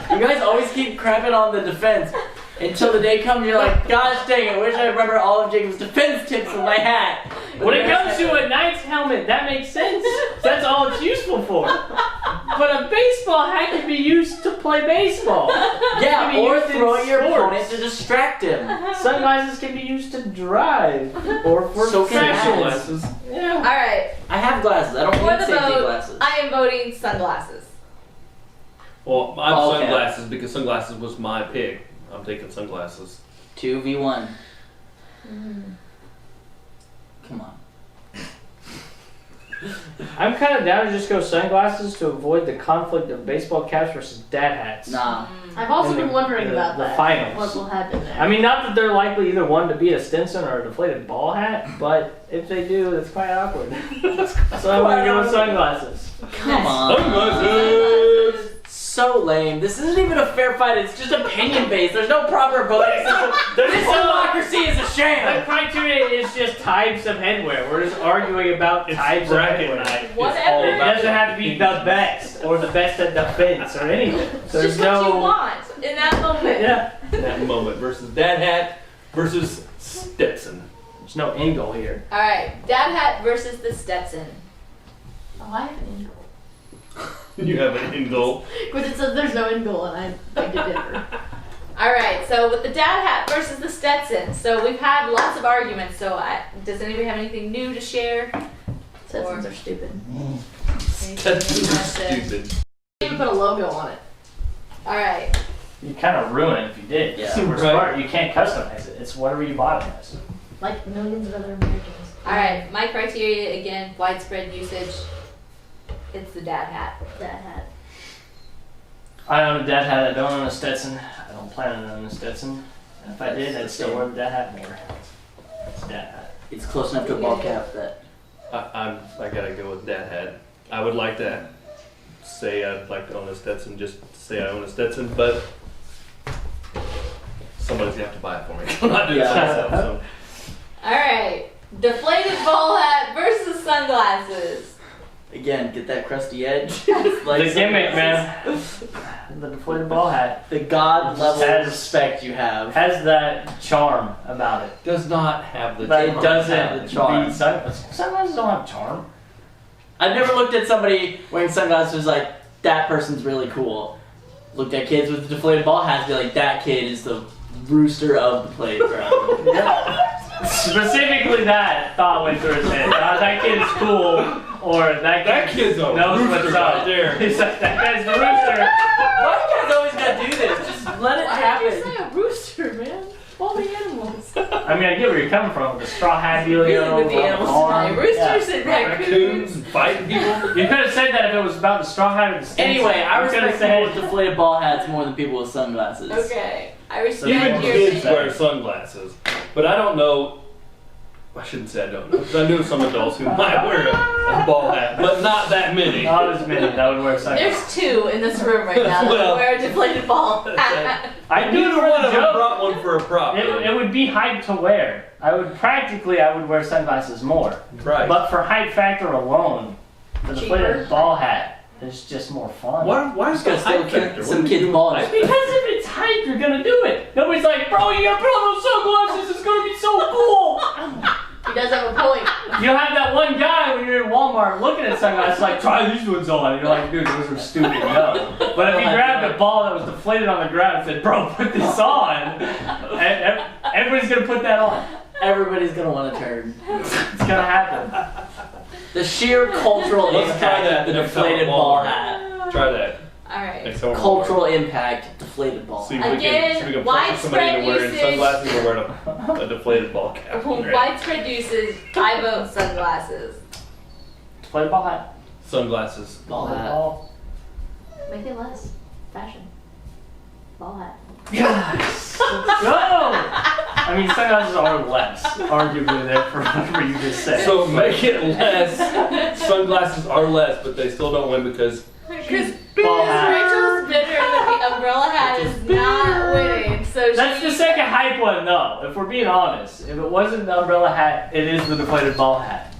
you guys always keep crapping on the defense until the day comes you're like, gosh dang, I wish I remember all of Jacob's defense tips in my hat. When it comes to a knight's helmet, that makes sense. That's all it's useful for. But a baseball hat can be used to play baseball. Yeah, or throw at your opponent to distract him. Sunglasses can be used to drive. Or for fashion glasses. Yeah. Alright. I have glasses. I don't For need the safety vote, glasses. I am voting sunglasses. Well, I'm Okay. sunglasses because sunglasses was my pick. I'm taking sunglasses. 2v1. Come on. I'm kind of down to just go sunglasses to avoid the conflict of baseball caps versus dad hats. Nah. I've also In been wondering the about that. finals. What will happen there? I mean, not that they're likely either one to beat a Stinson or a deflated ball hat, but if they do, it's quite awkward. So I'm gonna go with sunglasses. Come on. Sunglasses! So lame. This isn't even a fair fight. It's just opinion based. There's no proper voting system. This democracy is a The sham. criteria is just types of headwear. We're just arguing about types of bracket headwear. night. Whatever. It doesn't have to be the best or the best at defense or anything. There's Just what you no. want in that moment. Yeah. That moment versus dad hat versus Stetson. There's no end goal here. Alright, dad hat versus the Stetson. Oh, I have an end goal. You have an end goal. But it says there's no end goal, and I beg to differ. Alright, so with the dad hat versus the Stetson. So we've had lots of arguments, so does anybody have anything new to share? Stetsons are stupid. Stetson's stupid. You can put a logo on it. Alright. You kind of ruin it if you did. Yeah. Super Right. smart. You can't customize it. It's whatever you bought it as. Like millions of other Americans. Alright, my criteria again, widespread usage. It's the dad hat. That hat. I own a dad hat. I don't own a Stetson. I don't plan on owning a Stetson. And if I did, I'd still wear the dad hat more. It's dad hat. It's close enough to a ball cap that. I gotta go with dad hat. I would like to say I'd like to own a Stetson, just to say I own a Stetson, but somebody's gonna have to buy it for me. I'm not doing it myself. So. Alright. Deflated ball hat versus sunglasses. Again, get that crusty edge. Like the gimmick, man. The deflated ball hat The god level Has- respect you have. has that charm about it. Does not have the But charm. it doesn't have the charm. beat sunglasses. Sunglasses don't have charm. I've never looked at somebody wearing sunglasses who's like, that person's really cool. Looked at kids with deflated ball hats and be like, that kid is the rooster of the playground. Specifically, that thought went through his head. That kid's cool, or that kid's a knows rooster what's up. right there. He's like, that guy's the rooster. Why do you guys always gotta do this? Just let it Why happen. did you say a rooster, man? All the animals. I mean, I get where you're coming from with the straw hat dealio. Really with the animals tonight. Roosters and Raccoons and fighting people. You could have said that if it was about the straw hat or the Stinson. Anyway, I You could have respect people with said, deflated ball hats more than people with sunglasses. Okay. I respect Even your kids opinion. wear sunglasses, but I don't know. I shouldn't say I don't know, because I know some adults who might wear a ball hat, but not that many. not as many that would wear sunglasses. There's 2 in this room right now that Well- wear a deflated ball hat. I do Neither for one the of them joke. brought one for a prop. It would be hype to wear. I would wear sunglasses more. Right. But for hype factor alone, the Cheaper. deflated ball hat is just more fun. Why is that Because still hype factor? some What kids' do you balls. hype Because factor? if it's hype, you're gonna do it. Nobody's like, bro, you gotta put on those sunglasses. It's gonna be so cool. He does have a point. You'll have that one guy when you're in Walmart looking at sunglasses like, try these ones on. And you're like, dude, those are stupid. No. But if you grabbed a ball that was deflated on the ground and said, bro, put this on, and everybody's gonna put that on. Everybody's gonna want to turn. It's gonna happen. The sheer cultural Let's try impact that of the next time at deflated ball Walmart. hat. Try that. Alright. Next time. Cultural impact, deflated ball See if hat. we can, Again, pressure somebody into widespread wearing usage. sunglasses or wearing a deflated ball cap. Right. Widespread usage. I vote sunglasses. Deflated ball hat. Sunglasses. Ball hat. Ball. Make it less. Fashion. Ball hat. Yes. Let's go. I mean, sunglasses are less, arguably, there for whatever you just said. So make it less. Sunglasses are less, but they still don't win because Because ball hat. Rachel's bitter that the umbrella hat is not winning. So That's the second hype one, though. If we're being honest, if it wasn't the umbrella hat, it is the deflated ball hat.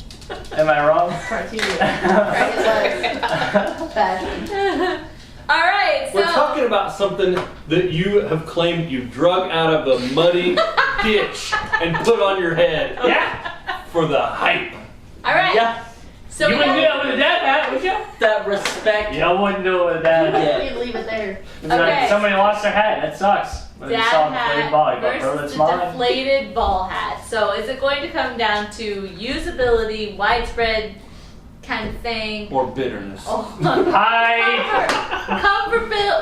Am I wrong? Criteria. Make it less. Fashion. Alright, so we're talking about something that you have claimed you drug out of the muddy ditch and put on your head. Yeah. for the hype. All right. Yeah. So You we wouldn't do got, that with a dad hat, would you? That respect. Yeah, I wouldn't do it with a dad hat. You leave it there. It's like Okay. somebody lost their hat. That sucks. When you saw dad a deflated hat ball, you go, bro, versus that's the mine. deflated ball hat. So is it going to come down to usability, widespread kind of thing? Or bitterness. Oh. Hi.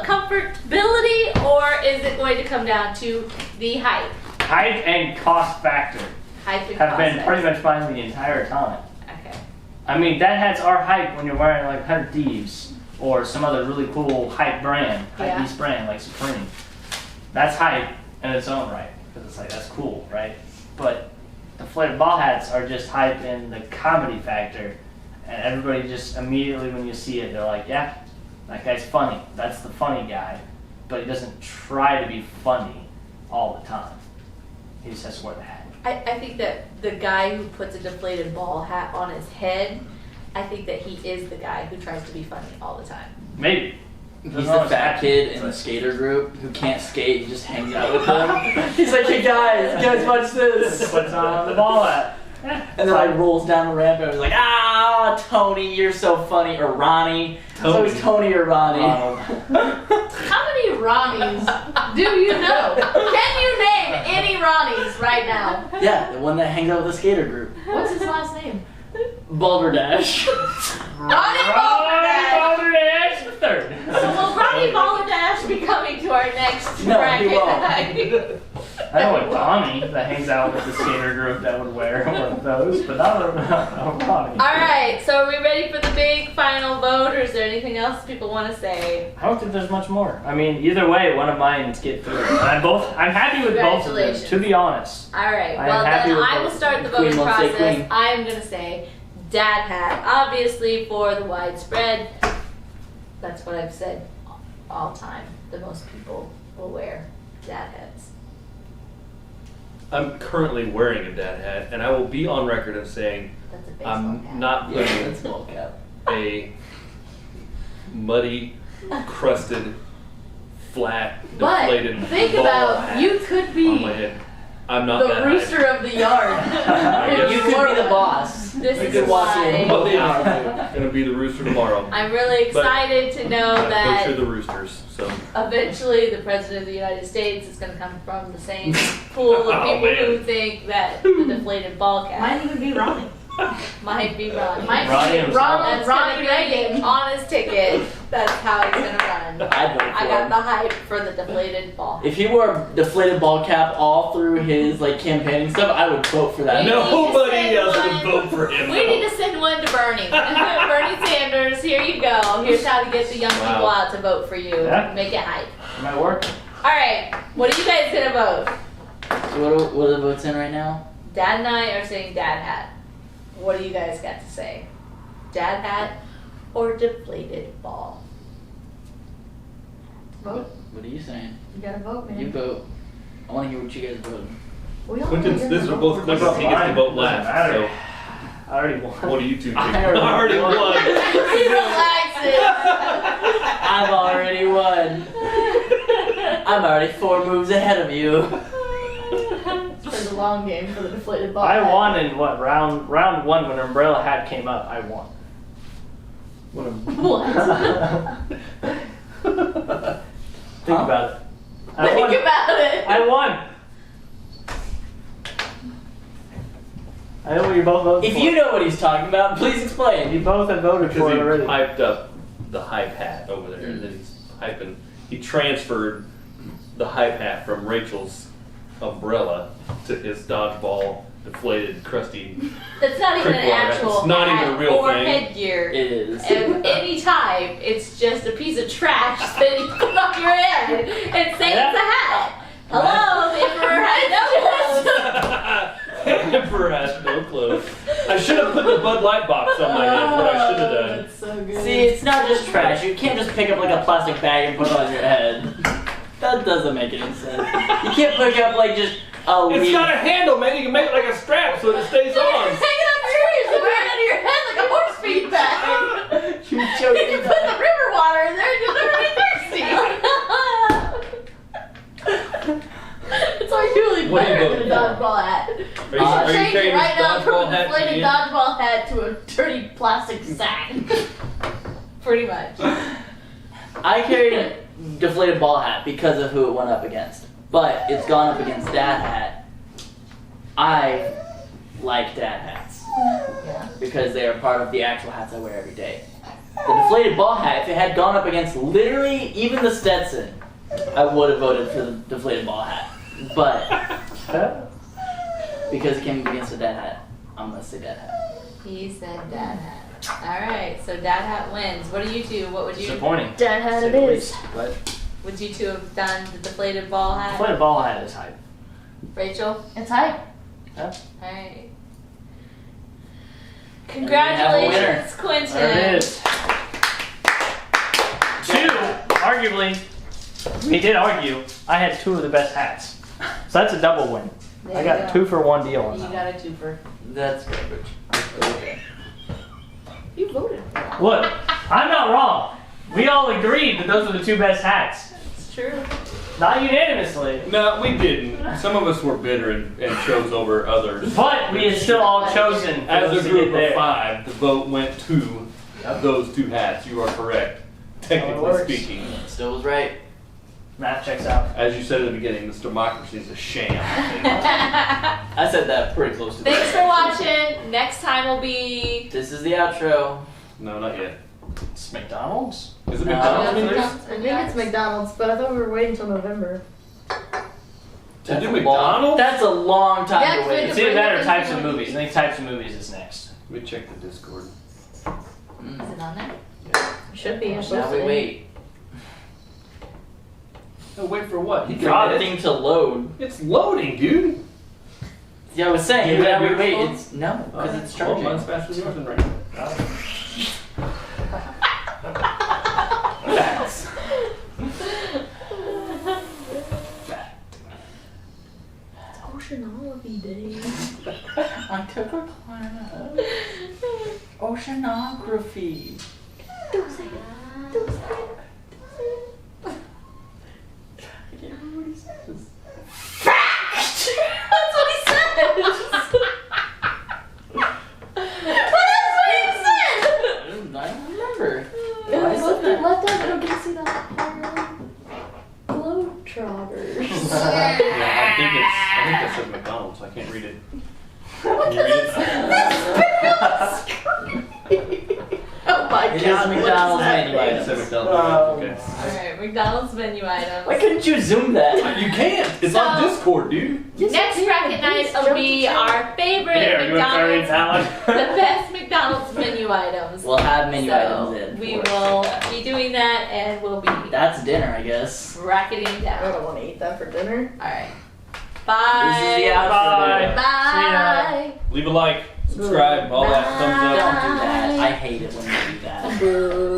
Comfortability, or is it going to come down to the hype? Height and cost factor Hype and have been cost pretty much fine the entire time. Okay. I mean, dad hats are hype when you're wearing like 100 Thieves or some other really cool hype brand, Yeah. hype-beast brand like Supreme. That's hype in its own right because it's like that's cool, right? But deflated ball hats are just hype in the comedy factor, and everybody just immediately when you see it, they're like, yeah, that guy's funny. That's the funny guy, but he doesn't try to be funny all the time. He just has to wear the hat. I think that the guy who puts a deflated ball hat on his head, I think that he is the guy who tries to be funny all the time. Maybe. He's the fat kid in the skater group who can't skate. He just hangs out with them. He's like, hey guys, watch this. Puts on the ball hat. And then like rolls down the ramp and was like, ah, Tony, you're so funny. Or Ronnie. So it's Tony or Ronnie. How many Ronnies do you know? Can you name any Ronnies right now? Yeah, the one that hangs out with the skater group. What's his last name? Balderdash. Ronnie Balderdash. Balderdash the third. So will Ronnie Balderdash be coming to our next No, bracket? he won't. I know a Tommy that hangs out with the skater group that would wear one of those, but not a Ronnie. Alright, so are we ready for the big final vote, or is there anything else people want to say? I don't think there's much more. I mean, either way, one of mine get through. I'm happy with both of them, Congratulations. to be honest. Alright, I am well happy then with I will both. start the Queen voting won't say process. queen. I'm going to say dad hat, obviously for the widespread. That's what I've said all time. The most people will wear dad hats. I'm currently wearing a dad hat, and I will be on record of saying That's a baseball I'm hat. not Yeah, putting that's ball cap. a muddy, crusted, flat, But deflated think ball about, hat you could on be my head. I'm not the that rooster of the yard. I guess You could be the boss. This I is guess- why Well, yeah, gonna be the rooster tomorrow. I'm really excited to know Butcher that the roosters. So eventually the President of the United States is going to come from the same pool of Oh, people man. who think that the deflated ball cap Might even be Ronnie. might be Ronnie. Might Ronnie be himself. That's Ronnie gonna be Reagan. on his ticket. That's how he's gonna run. I'd vote I for got him. the hype for the deflated ball. If he wore a deflated ball cap all through his like campaigning stuff, I would vote for that. We need to nobody send else one. would vote for him. We need to send one to Bernie. Bernie Sanders, here you go. Here's how to get the young Wow. people out to vote for you. Yeah. Make it hype. It might work. All right, what are you guys gonna vote? So what are the votes in right now? Dad and I are saying dad hat. What do you guys got to say? Dad hat or deflated ball? Vote. What are you saying? You gotta vote, man. You vote. I want to hear what you guys vote. We all Quentin's, know this you're are gonna both vote for Quentin's. About He gets to mine, vote doesn't last. matter. I already won. So what do you two think? I already won. I've already won. I'm already 4 moves ahead of you. It's the long game for the deflated ball. I hat. won in what round one when umbrella hat came up. I won. Think about it. I won. Think about it. I won. I know what you're both voting If for. you know what he's talking about, please explain. You both have voted Because for he it already. hyped up the hype hat over there, and then he's hyping. He transferred the hype hat from Rachel's umbrella to his dodgeball, deflated, crusty. That's not even an Crick wire. actual It's not hat even a real or thing. headgear. It is. Of any type, it's just a piece of trash that you put on your head and say it's a hat. Hello, the Emperor had no clothes. Emperor has no clothes. I should have put the Bud Light box on my head. What I should have done. That's so good. See, it's not just trash. You can't just pick up like a plastic bag and put it on your head. That doesn't make any sense. You can't pick up like just a leaf. It's got a handle, man. You can make it like a strap so that it stays Hang on. it up your ears and wear it under your head like a horse feed bag. You You joking? can put the river water in there and you're already thirsty. It's arguably What are you better voting than a for? dodgeball hat. Are you I'll change it saying right up from Dodgeball a hat to deflated the end. dodgeball hat to a dirty plastic sack. Pretty much. I carried deflated ball hat because of who it went up against, but it's gone up against dad hat. I like dad hats because they are part of the actual hats I wear every day. The deflated ball hat, if it had gone up against literally even the Stetson, I would have voted for the deflated ball hat. But because it came against a dad hat, I'm gonna say dad hat. He said dad hat. Alright, so dad hat wins. What do you two? What would you Disappointing. Dad hat it Say the is. least, But would you two have done the deflated ball hat? deflated ball hat is hype. Rachel? It's hype. Alright. And we have a winner. Congratulations, Quentin. There it is. Two, arguably, we did argue. I had two of the best hats. So that's a double win. There I you got go. 2 for 1 deal on You that. got a twofer. That's garbage. Okay. You voted for that. Look, I'm not wrong. We all agreed that those were the 2 best hats. It's true. Not unanimously. No, we didn't. Some of us were bitter and chose over others. But we had still all chosen for As those a to group get there. of 5, the vote went to those 2 hats. You are correct, technically works. speaking. Still was right. Math checks out. As you said at the beginning, this democracy is a sham. I said that pretty close to Thanks for watching. Next time will be. This is the outro. No, not yet. It's McDonald's. Is it No. McDonald's? Yeah, Chris? I think it's McDonald's, but I thought we were waiting until November. To do a McDonald's? long- That's a long time Yeah, to wait. It's either that or types of movies. I think types of movies is next. Let me check the Discord. Is it on there? Should be. Now we wait. No, wait for what? He For got the it. thing to load. It's loading, dude. Yeah, I was saying. You have Now we your wait. phone? It's no, because it's Well, charging. mine's faster than yours than right now. Facts. Oceanography Day. I took a class. Oceanography. I can't remember what he says. That's what he said. I don't remember. I left out. I don't get to see the Harlem Globetrotters. Yeah, I think that says McDonald's. I can't read it. Can you read it? Oh my It is god. McDonald's menu It items. said McDonald's. Okay. Alright, McDonald's menu items. Why couldn't you zoom that? You can't. It's on So- Discord, dude. Next bracket night will be our favorite Here, you want to read McDonald's, that the one? best McDonald's menu items. We'll have menu So items in. we for us will like that. be doing that, and we'll be That's dinner, I guess. bracketing I down. don't want to eat that for dinner. Alright. Bye. This is the outro. Bye. Bye. Leave a like, subscribe, all that, thumbs up. Don't do that. I hate it when you do that. Boo.